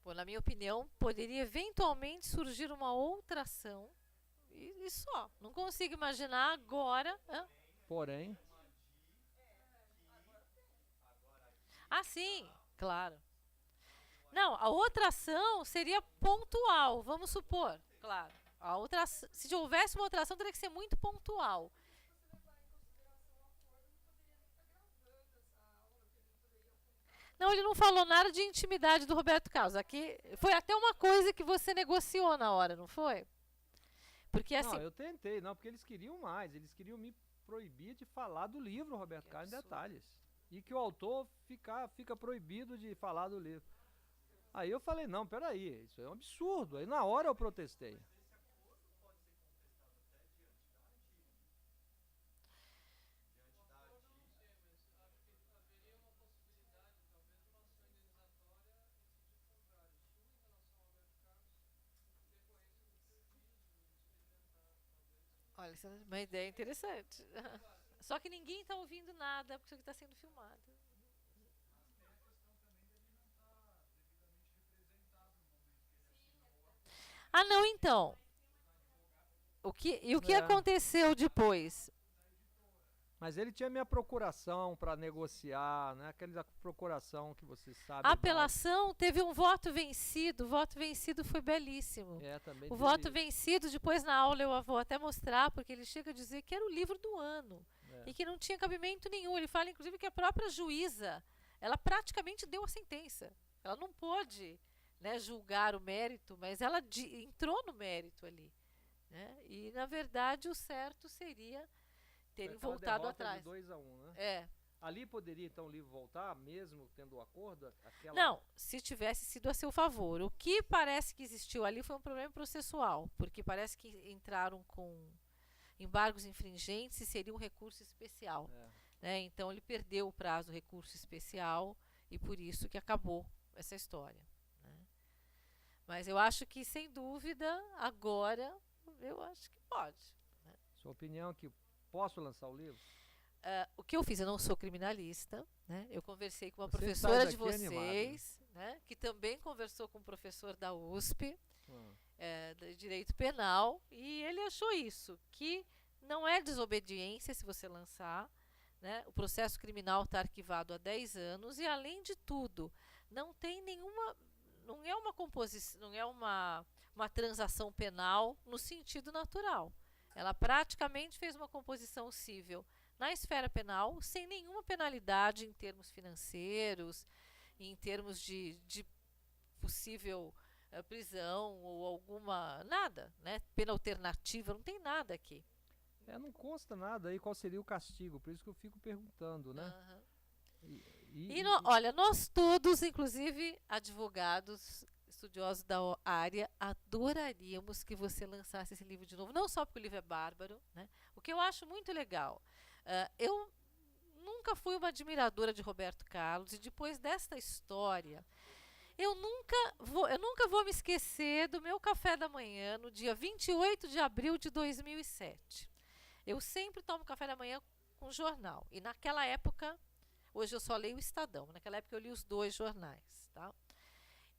Bom, na minha opinião, poderia eventualmente surgir uma outra ação e só. Não consigo imaginar agora. Porém... sim, claro. Não, a outra ação seria pontual, vamos supor, claro. Se houvesse uma outra ação, teria que ser muito pontual. Não, ele não falou nada de intimidade do Roberto Carlos. Aqui foi até uma coisa que você negociou na hora, não foi? Porque assim. Não, eu tentei, não, porque eles queriam mais. Eles queriam me proibir de falar do livro Roberto Carlos em detalhes. E que o autor fica proibido de falar do livro. Aí eu falei, não, peraí, isso é um absurdo. Aí na hora eu protestei. Olha, isso é uma ideia interessante. Só que ninguém está ouvindo nada, porque isso aqui está sendo filmado. Ah, não, então. E o que É. aconteceu depois? Mas ele tinha minha procuração para negociar, né? Aquela procuração que você sabe. A apelação teve um voto vencido. O voto vencido foi belíssimo. Também o voto vencido, depois na aula eu vou até mostrar, porque ele chega a dizer que era o livro do ano. E que não tinha cabimento nenhum. Ele fala, inclusive, que a própria juíza, ela praticamente deu a sentença. Ela não pôde, né, julgar o mérito, mas ela entrou no mérito ali. Né? E, na verdade, o certo seria terem voltado atrás. De 2-1, né? É. Ali poderia, então, o livro voltar, mesmo tendo o acordo? Não, se tivesse sido a seu favor. O que parece que existiu ali foi um problema processual, porque parece que entraram com embargos infringentes e seria um recurso especial. Né? Então, ele perdeu o prazo do recurso especial e por isso que acabou essa história. Né? Mas eu acho que, sem dúvida, agora, eu acho que pode. Né? Sua opinião é que posso lançar o livro? O que eu fiz, eu não sou criminalista, né? Eu conversei com uma professora de vocês, né? Que também conversou com um professor da USP, de Direito Penal, e ele achou isso, que não é desobediência se você lançar, né? O processo criminal está arquivado há 10 anos e, além de tudo, não tem nenhuma, não é uma composição, não é uma transação penal no sentido natural. Ela praticamente fez uma composição cível na esfera penal, sem nenhuma penalidade em termos financeiros, em termos de possível prisão ou alguma... nada, né? Pena alternativa, não tem nada aqui. Não consta nada aí qual seria o castigo, por isso que eu fico perguntando, né? Olha, nós todos, inclusive advogados, estudiosos da área, adoraríamos que você lançasse esse livro de novo, não só porque o livro é bárbaro, né? O que eu acho muito legal, eu nunca fui uma admiradora de Roberto Carlos e depois desta história, eu nunca vou me esquecer do meu café da manhã no dia 28 de abril de 2007. Eu sempre tomo café da manhã com jornal e naquela época, hoje eu só leio o Estadão, naquela época eu li os 2 jornais, tá?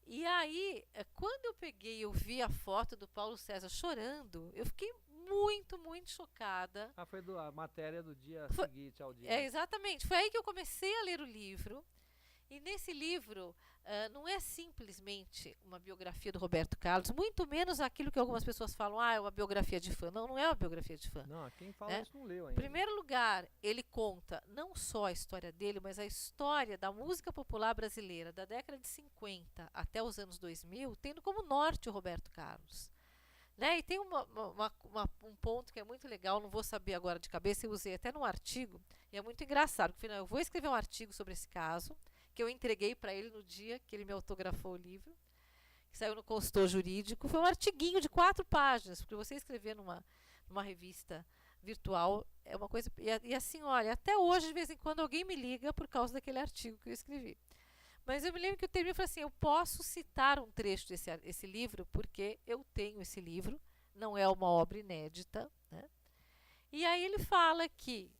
E aí, quando eu peguei e eu vi a foto do Paulo César chorando, eu fiquei muito, muito chocada. Foi a matéria do dia seguinte ao dia. Exatamente. Foi aí que eu comecei a ler o livro. E nesse livro, não é simplesmente uma biografia do Roberto Carlos, muito menos aquilo que algumas pessoas falam, é uma biografia de fã. Não, não é uma biografia de fã. Não, quem fala isso não leu ainda. Em primeiro lugar, ele conta não só a história dele, mas a história da música popular brasileira da década de 50 até os anos 2000, tendo como norte o Roberto Carlos. Né? E tem um ponto que é muito legal, não vou saber agora de cabeça, eu usei até num artigo, e é muito engraçado, porque eu vou escrever um artigo sobre esse caso, que eu entreguei para ele no dia que ele me autografou o livro, que saiu no Consultor Jurídico. Foi um artiguinho de 4 páginas, porque você escrever numa revista virtual é uma coisa... E assim, olha, até hoje, de vez em quando, alguém me liga por causa daquele artigo que eu escrevi. Mas eu me lembro que eu terminei e falei assim, eu posso citar um trecho desse livro, porque eu tenho esse livro, não é uma obra inédita. Né? E aí ele fala que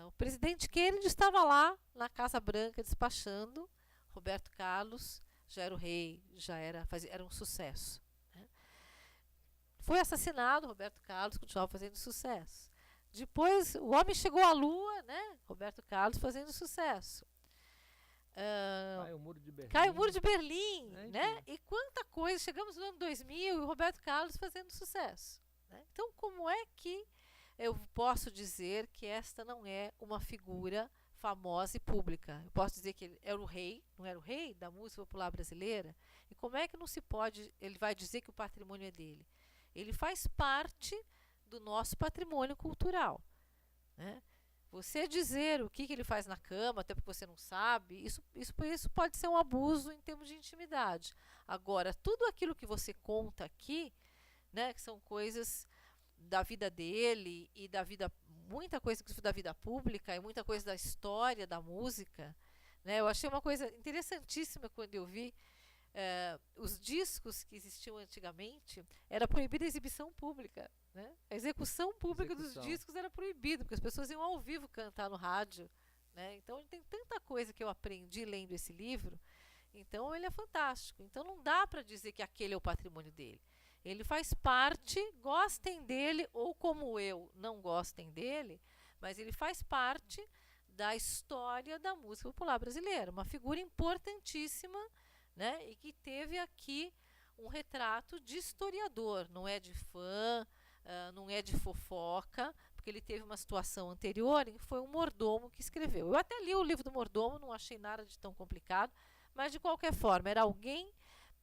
o presidente Kennedy estava lá na Casa Branca despachando, Roberto Carlos já era o rei, era um sucesso. Né? Foi assassinado, Roberto Carlos continuava fazendo sucesso. Depois o homem chegou à Lua, né? Roberto Carlos fazendo sucesso. Cai o Muro de Berlim. Cai o Muro de Berlim, né? E quanta coisa, chegamos no ano 2000 e o Roberto Carlos fazendo sucesso. Né? Então, como é que eu posso dizer que esta não é uma figura famosa e pública. Eu posso dizer que ele era o rei, não era o rei da música popular brasileira? E como é que não se pode, ele vai dizer que o patrimônio é dele? Ele faz parte do nosso patrimônio cultural, né? Você dizer o que ele faz na cama, até porque você não sabe, isso pode ser um abuso em termos de intimidade. Agora, tudo aquilo que você conta aqui, né, que são coisas da vida dele e da vida, muita coisa da vida pública e muita coisa da história da música, né? Eu achei uma coisa interessantíssima quando eu vi os discos que existiam antigamente, era proibida a exibição pública, né? A execução pública dos discos era proibida, porque as pessoas iam ao vivo cantar no rádio, né? Então tem tanta coisa que eu aprendi lendo esse livro, então ele é fantástico. Então não dá para dizer que aquele é o patrimônio dele. Ele faz parte, gostem dele ou como eu, não gostem dele, mas ele faz parte da história da música popular brasileira, uma figura importantíssima, né? E que teve aqui um retrato de historiador, não é de fã, não é de fofoca, porque ele teve uma situação anterior em que foi um mordomo que escreveu. Eu até li o livro do mordomo, não achei nada de tão complicado, mas de qualquer forma, era alguém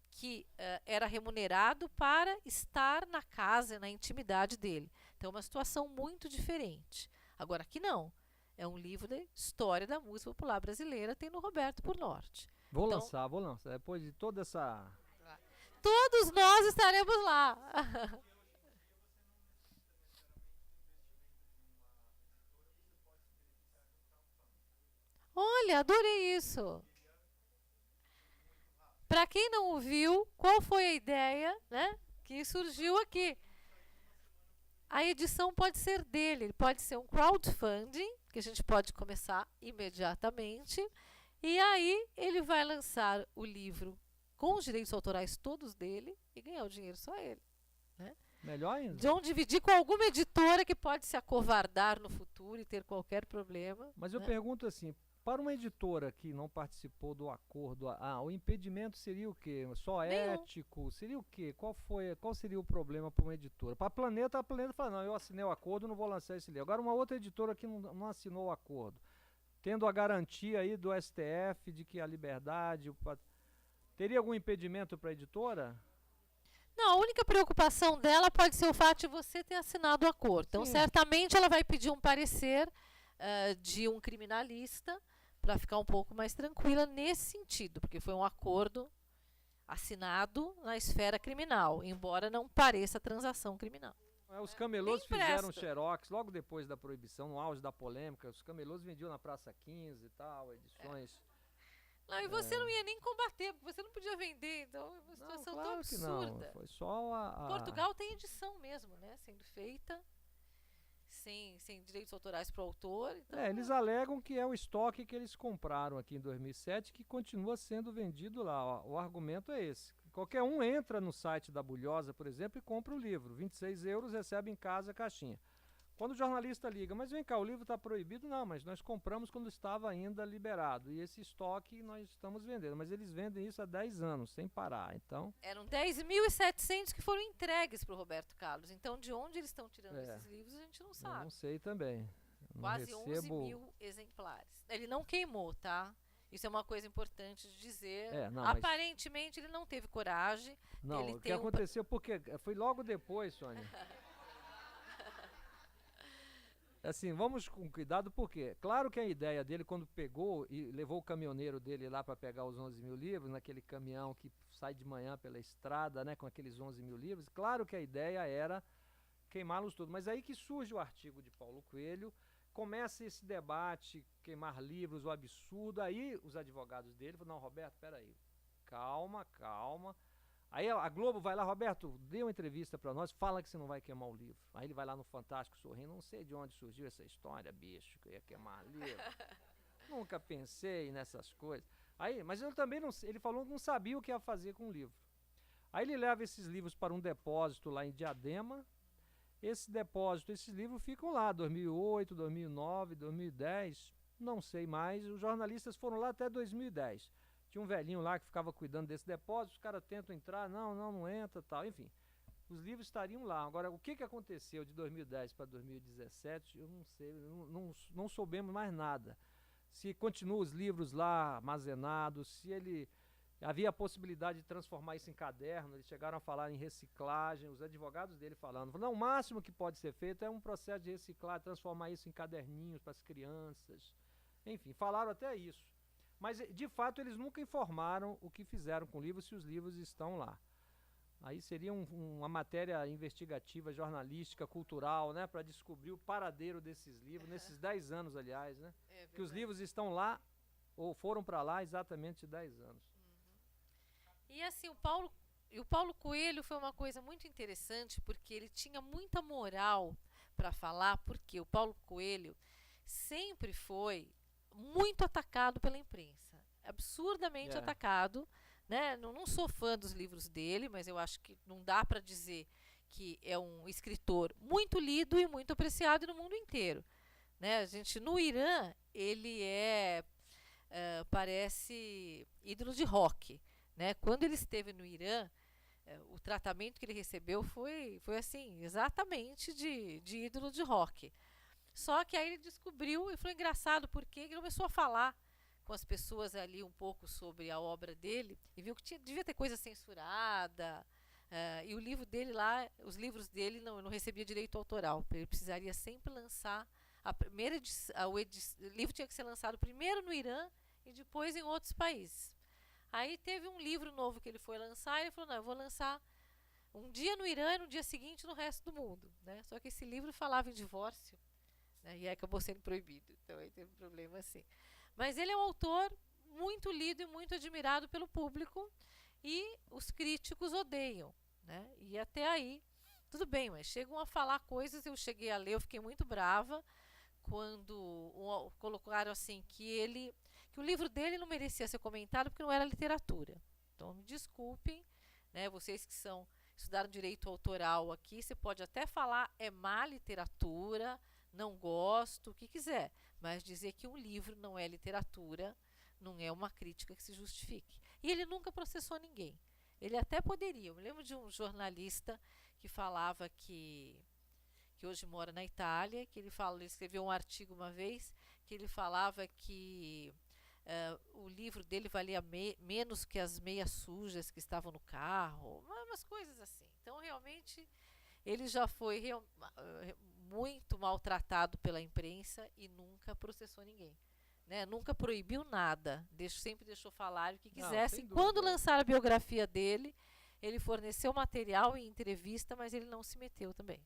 que era remunerado para estar na casa, na intimidade dele. Então, uma situação muito diferente. Agora, aqui não. É um livro de história da música popular brasileira, tem no Roberto por Norte. Vou lançar. Depois de toda essa... Todos nós estaremos lá. Olha, adorei isso. Para quem não ouviu, qual foi a ideia, né, que surgiu aqui? A edição pode ser dele, pode ser um crowdfunding, que a gente pode começar imediatamente, e aí ele vai lançar o livro com os direitos autorais todos dele e ganhar o dinheiro só ele, né? Melhor ainda. De onde dividir com alguma editora que pode se acovardar no futuro e ter qualquer problema. Mas eu né? pergunto assim, para uma editora que não participou do acordo, o impedimento seria o quê? Só Nenhum. ético? Seria o quê? Qual seria o problema para uma editora? Para a Planeta fala, não, eu assinei o acordo, não vou lançar esse livro. Agora uma outra editora que não assinou o acordo, tendo a garantia aí do STF de que a liberdade... Teria algum impedimento para a editora? Não, a única preocupação dela pode ser o fato de você ter assinado o acordo. Então, certamente, ela vai pedir um parecer de um criminalista para ficar um pouco mais tranquila nesse sentido, porque foi um acordo assinado na esfera criminal, embora não pareça transação criminal. Os camelôs fizeram xerox logo depois da proibição, no auge da polêmica. Os camelôs vendiam na Praça 15 e tal, edições... Não, e você não ia nem combater, porque você não podia vender, então é uma situação tão absurda. Não, foi só Portugal tem edição mesmo, né, sendo feita, sem direitos autorais para o autor. Então eles alegam que é o estoque que eles compraram aqui em 2007 que continua sendo vendido lá. O argumento é esse. Qualquer um entra no site da Bulhosa, por exemplo, e compra o livro. 26 euros, recebe em casa a caixinha. Quando o jornalista liga, mas vem cá, o livro está proibido? Não, mas nós compramos quando estava ainda liberado. E esse estoque nós estamos vendendo. Mas eles vendem isso há 10 anos, sem parar. Então... Eram 10.700 que foram entregues para o Roberto Carlos. Então, de onde eles estão tirando esses livros, a gente não sabe. Eu não sei também. Quase 11 mil exemplares. Ele não queimou, tá? Isso é uma coisa importante de dizer. Aparentemente, ele não teve coragem. Não, o que aconteceu, porque foi logo depois, Sônia... Assim, vamos com cuidado, porque claro que a ideia dele, quando pegou e levou o caminhoneiro dele lá para pegar os 11 mil livros, naquele caminhão que sai de manhã pela estrada, né, com aqueles 11 mil livros, claro que a ideia era queimá-los todos. Mas aí que surge o artigo de Paulo Coelho, começa esse debate, queimar livros, o absurdo, aí os advogados dele falam, não, Roberto, peraí, calma. Aí a Globo vai lá, Roberto, dê uma entrevista para nós, fala que você não vai queimar o livro. Aí ele vai lá no Fantástico sorrindo, não sei de onde surgiu essa história, bicho, que eu ia queimar livro. Nunca pensei nessas coisas. Aí, mas ele também não, ele falou que não sabia o que ia fazer com o livro. Aí ele leva esses livros para um depósito lá em Diadema. Esses livros ficam lá, 2008, 2009, 2010, não sei mais. Os jornalistas foram lá até 2010. Tinha um velhinho lá que ficava cuidando desse depósito, os caras tentam entrar, não entra, tal, enfim. Os livros estariam lá. Agora, o que aconteceu de 2010 para 2017, eu não sei, não soubemos mais nada. se continuam os livros lá armazenados, se ele havia a possibilidade de transformar isso em caderno. Eles chegaram a falar em reciclagem, os advogados dele falando, não, o máximo que pode ser feito é um processo de reciclar, transformar isso em caderninhos para as crianças. Enfim, falaram até isso. Mas, de fato, eles nunca informaram o que fizeram com o livro, se os livros estão lá. Aí seria uma matéria investigativa, jornalística, cultural, né, para descobrir o paradeiro desses livros, nesses 10 anos, aliás, né? Que os livros estão lá, ou foram para lá exatamente 10 anos. E assim, o Paulo Coelho foi uma coisa muito interessante, porque ele tinha muita moral para falar, porque o Paulo Coelho sempre foi muito atacado pela imprensa, absurdamente atacado, né? Não sou fã dos livros dele, mas eu acho que não dá para dizer que é um escritor muito lido e muito apreciado no mundo inteiro, né? A gente, no Irã, ele parece ídolo de rock, né? Quando ele esteve no Irã, o tratamento que ele recebeu foi assim, exatamente de ídolo de rock. Só que aí ele descobriu, e foi engraçado, porque ele começou a falar com as pessoas ali um pouco sobre a obra dele, e viu que devia ter coisa censurada, e o livro dele lá, os livros dele não recebia direito autoral. Ele precisaria sempre lançar a primeira edição, o livro tinha que ser lançado primeiro no Irã e depois em outros países. Aí teve um livro novo que ele foi lançar, e ele falou, não, eu vou lançar um dia no Irã e no dia seguinte no resto do mundo, né? Só que esse livro falava em divórcio, né? E aí acabou sendo proibido, então aí teve um problema assim. Mas ele é um autor muito lido e muito admirado pelo público, e os críticos odeiam, né? E até aí, tudo bem, mas chegam a falar coisas, eu cheguei a ler, eu fiquei muito brava, quando colocaram assim que o livro dele não merecia ser comentado porque não era literatura. Então, me desculpem, né, vocês que estudaram direito autoral aqui, você pode até falar é má literatura, não gosto, o que quiser, mas dizer que um livro não é literatura não é uma crítica que se justifique. E ele nunca processou ninguém. Ele até poderia. Eu me lembro de um jornalista que falava que hoje mora na Itália, que ele escreveu um artigo uma vez, que ele falava que o livro dele valia menos que as meias sujas que estavam no carro, umas coisas assim. Então, realmente, ele já foi muito maltratado pela imprensa e nunca processou ninguém, né? Nunca proibiu nada, sempre deixou falar o que quisessem. Quando lançaram a biografia dele, ele forneceu material e entrevista, mas ele não se meteu também.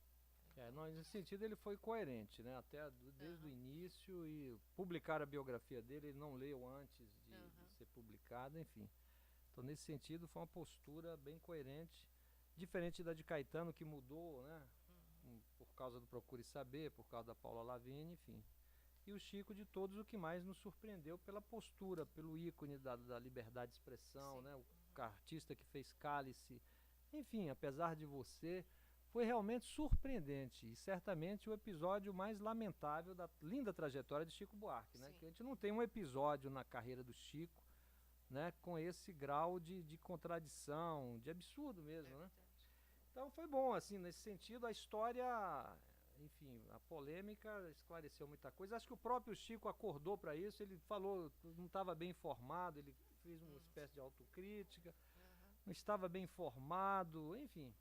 Nesse sentido ele foi coerente, né? Até desde o início, e publicar a biografia dele, ele não leu antes de ser publicada, enfim. Então, nesse sentido, foi uma postura bem coerente, diferente da de Caetano, que mudou, né? Por causa do Procure Saber, por causa da Paula Lavigne, enfim. E o Chico, de todos, o que mais nos surpreendeu pela postura, pelo ícone da liberdade de expressão, né? O artista que fez Cálice, enfim, apesar de você... Foi realmente surpreendente, e certamente o episódio mais lamentável da linda trajetória de Chico Buarque, né? Que a gente não tem um episódio na carreira do Chico, né, com esse grau de contradição, de absurdo mesmo, né? Então foi bom, assim, nesse sentido, a história, enfim, a polêmica esclareceu muita coisa. Acho que o próprio Chico acordou para isso, ele falou, não estava bem informado, ele fez uma espécie de autocrítica, não estava bem informado, enfim...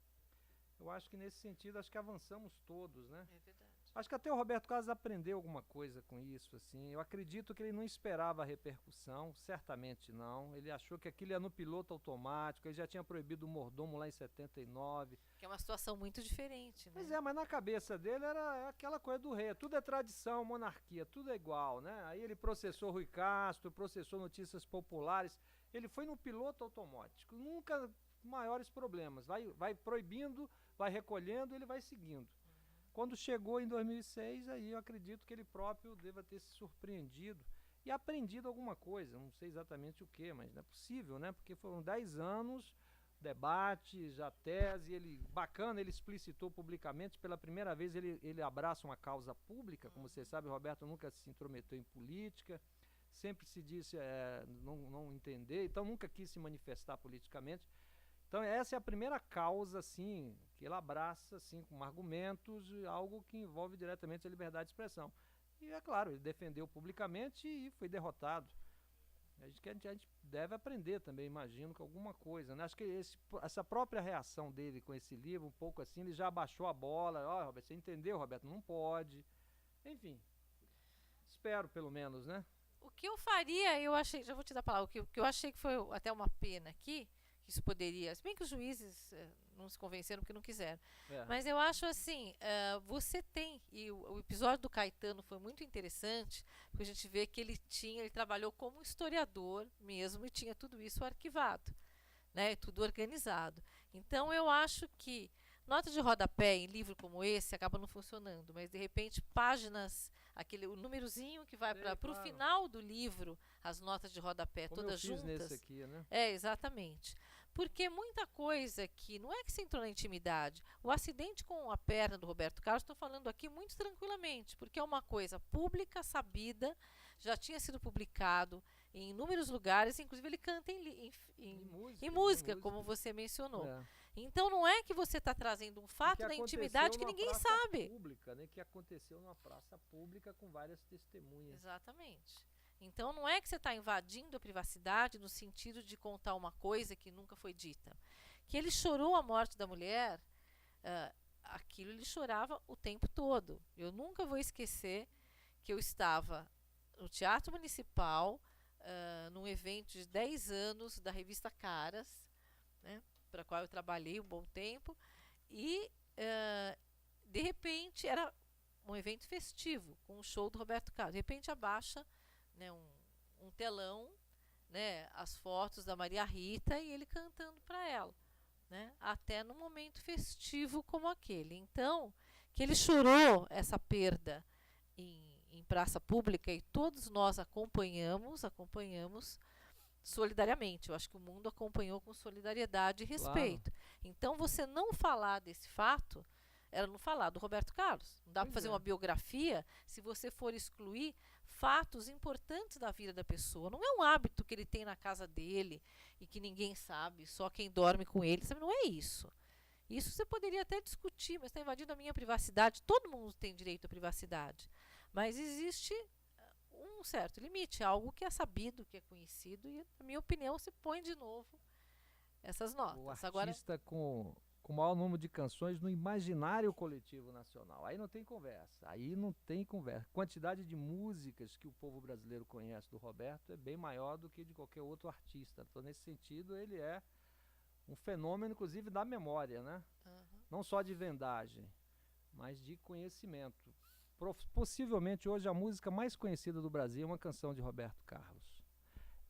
Eu acho que nesse sentido, acho que avançamos todos, né? É verdade. Acho que até o Roberto Carlos aprendeu alguma coisa com isso, assim. Eu acredito que ele não esperava a repercussão, certamente não. Ele achou que aquilo ia no piloto automático, ele já tinha proibido o mordomo lá em 79. Que é uma situação muito diferente, né? Pois é, mas na cabeça dele era aquela coisa do rei. Tudo é tradição, monarquia, tudo é igual, né? Aí ele processou Rui Castro, processou Notícias Populares. Ele foi no piloto automático. Nunca maiores problemas. Vai proibindo, vai recolhendo, ele vai seguindo. Quando chegou em 2006, aí eu acredito que ele próprio deva ter se surpreendido e aprendido alguma coisa, não sei exatamente o que, mas não é possível, né? Porque foram 10 anos, debates, a tese, bacana, ele explicitou publicamente, pela primeira vez ele abraça uma causa pública, como você sabe, o Roberto nunca se intrometeu em política, sempre se disse não entender, então nunca quis se manifestar politicamente. Então essa é a primeira causa, assim, que ele abraça, assim, com argumentos, algo que envolve diretamente a liberdade de expressão. E é claro, ele defendeu publicamente e foi derrotado. A gente deve aprender também, imagino, com alguma coisa, né? Acho que essa própria reação dele com esse livro, um pouco assim, ele já abaixou a bola. Ó, Roberto, você entendeu, Roberto? Não pode. Enfim, espero pelo menos, né? O que eu faria, eu achei, já vou te dar a palavra, o que eu achei que foi até uma pena aqui, que isso poderia, se bem que os juízes não se convenceram porque não quiseram, mas eu acho assim, você tem, e o episódio do Caetano foi muito interessante, porque a gente vê que ele trabalhou como historiador mesmo e tinha tudo isso arquivado, né, tudo organizado. Então eu acho que nota de rodapé em livro como esse acaba não funcionando, mas de repente páginas, o númerozinho que vai para o claro. final do livro, as notas de rodapé Como todas eu fiz juntas. Nesse aqui, né? Exatamente. Porque muita coisa que não é que você entrou na intimidade. O acidente com a perna do Roberto Carlos, estou falando aqui muito tranquilamente, porque é uma coisa pública, sabida, já tinha sido publicado em inúmeros lugares, inclusive ele canta em música, como você mencionou. Então não é que você está trazendo um fato da intimidade que ninguém sabe. Pública, né? Que aconteceu numa praça pública com várias testemunhas. Exatamente. Então não é que você está invadindo a privacidade no sentido de contar uma coisa que nunca foi dita. Que ele chorou a morte da mulher, aquilo ele chorava o tempo todo. Eu nunca vou esquecer que eu estava no Teatro Municipal, num evento de 10 anos da revista Caras, né, para a qual eu trabalhei um bom tempo, e de repente era um evento festivo, com um show do Roberto Carlos. De repente abaixa, né, um telão, né, as fotos da Maria Rita e ele cantando para ela, né, até num momento festivo como aquele. Então, que ele chorou essa perda em praça pública e todos nós acompanhamos solidariamente. Eu acho que o mundo acompanhou com solidariedade e respeito. Claro. Então, você não falar desse fato era não falar do Roberto Carlos. Não dá para fazer uma biografia se você for excluir fatos importantes da vida da pessoa. Não é um hábito que ele tem na casa dele e que ninguém sabe, só quem dorme com ele. Sabe? Não é isso. Isso você poderia até discutir, mas está invadindo a minha privacidade. Todo mundo tem direito à privacidade. Mas existe um certo limite, algo que é sabido, que é conhecido, e, na minha opinião, se põe de novo essas notas. O artista com o maior número de canções no imaginário coletivo nacional. Aí não tem conversa. Quantidade de músicas que o povo brasileiro conhece do Roberto é bem maior do que de qualquer outro artista. Então, nesse sentido, ele é um fenômeno, inclusive, da memória, né? Não só de vendagem, mas de conhecimento. Possivelmente, hoje, a música mais conhecida do Brasil é uma canção de Roberto Carlos.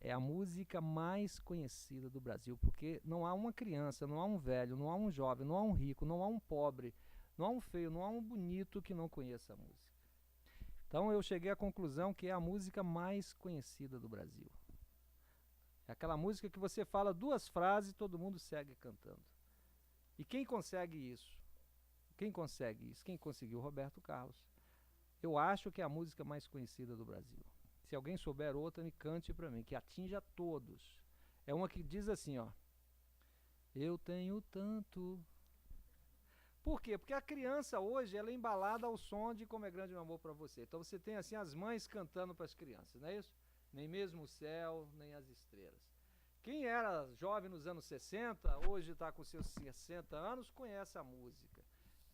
É a música mais conhecida do Brasil, porque não há uma criança, não há um velho, não há um jovem, não há um rico, não há um pobre, não há um feio, não há um bonito que não conheça a música. Então eu cheguei à conclusão que é a música mais conhecida do Brasil. É aquela música que você fala 2 frases e todo mundo segue cantando. E quem consegue isso? Quem conseguiu? Roberto Carlos. Eu acho que é a música mais conhecida do Brasil. Se alguém souber outra, me cante para mim, que atinja todos. É uma que diz assim, ó. Eu tenho tanto. Por quê? Porque a criança hoje, ela é embalada ao som de Como é Grande o Amor para Você. Então você tem assim as mães cantando para as crianças, não é isso? Nem mesmo o céu, nem as estrelas. Quem era jovem nos anos 60, hoje está com seus 60 anos, conhece a música.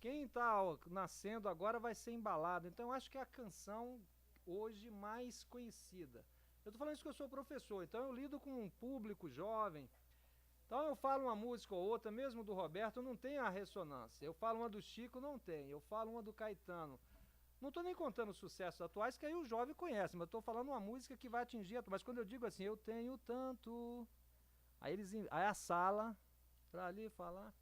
Quem está nascendo agora vai ser embalado. Então eu acho que é a canção hoje mais conhecida. Eu estou falando isso que eu sou professor, então eu lido com um público jovem. Então eu falo uma música ou outra, mesmo do Roberto, não tem a ressonância. Eu falo uma do Chico, não tem. Eu falo uma do Caetano. Não estou nem contando os sucessos atuais, que aí o jovem conhece, mas estou falando uma música que vai atingir. Mas quando eu digo assim, eu tenho tanto... Aí a sala, para ali falar...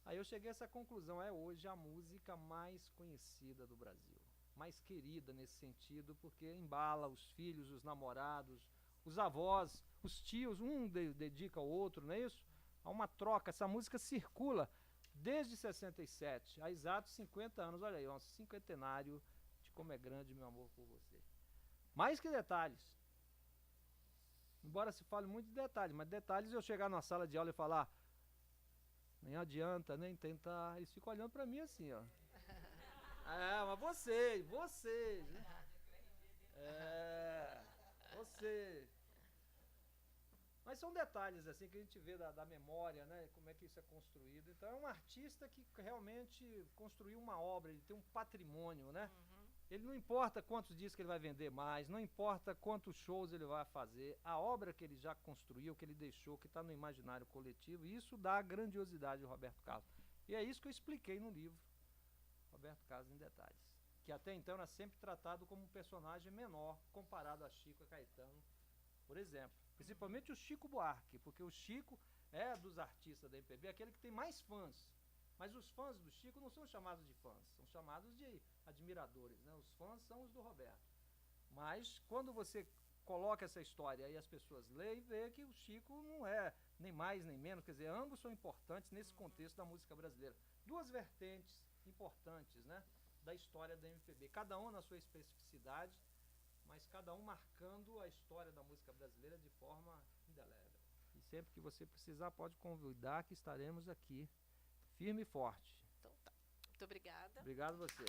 Aí eu cheguei a essa conclusão, é hoje a música mais conhecida do Brasil. Mais querida nesse sentido, porque embala os filhos, os namorados, os avós, os tios, um dedica ao outro, não é isso? Há uma troca, essa música circula desde 67, há exatos 50 anos, olha aí, um cinquentenário de Como é Grande Meu Amor por Você. Mais que detalhes. Embora se fale muito de detalhes, mas detalhes eu chegar na sala de aula e falar, nem adianta nem tentar, eles ficam olhando pra mim assim, ó. Mas vocês, né? você... Mas são detalhes assim que a gente vê da memória, né? Como é que isso é construído. Então é um artista que realmente construiu uma obra, ele tem um patrimônio, né? Ele não importa quantos discos que ele vai vender mais, não importa quantos shows ele vai fazer, a obra que ele já construiu, que ele deixou, que está no imaginário coletivo, e isso dá a grandiosidade do Roberto Carlos. E é isso que eu expliquei no livro, Roberto Carlos em Detalhes. Que até então era sempre tratado como um personagem menor, comparado a Chico e Caetano, por exemplo. Principalmente o Chico Buarque, porque o Chico é dos artistas da MPB aquele que tem mais fãs. Mas os fãs do Chico não são chamados de fãs, são chamados de admiradores, né? Os fãs são os do Roberto. Mas quando você coloca essa história e as pessoas leem, vê que o Chico não é nem mais nem menos, quer dizer, ambos são importantes nesse contexto da música brasileira. Duas vertentes importantes, né, da história da MPB, cada um na sua especificidade, mas cada um marcando a história da música brasileira de forma indelével. E sempre que você precisar, pode convidar que estaremos aqui, firme e forte. Então tá. Muito obrigada. Obrigado a você.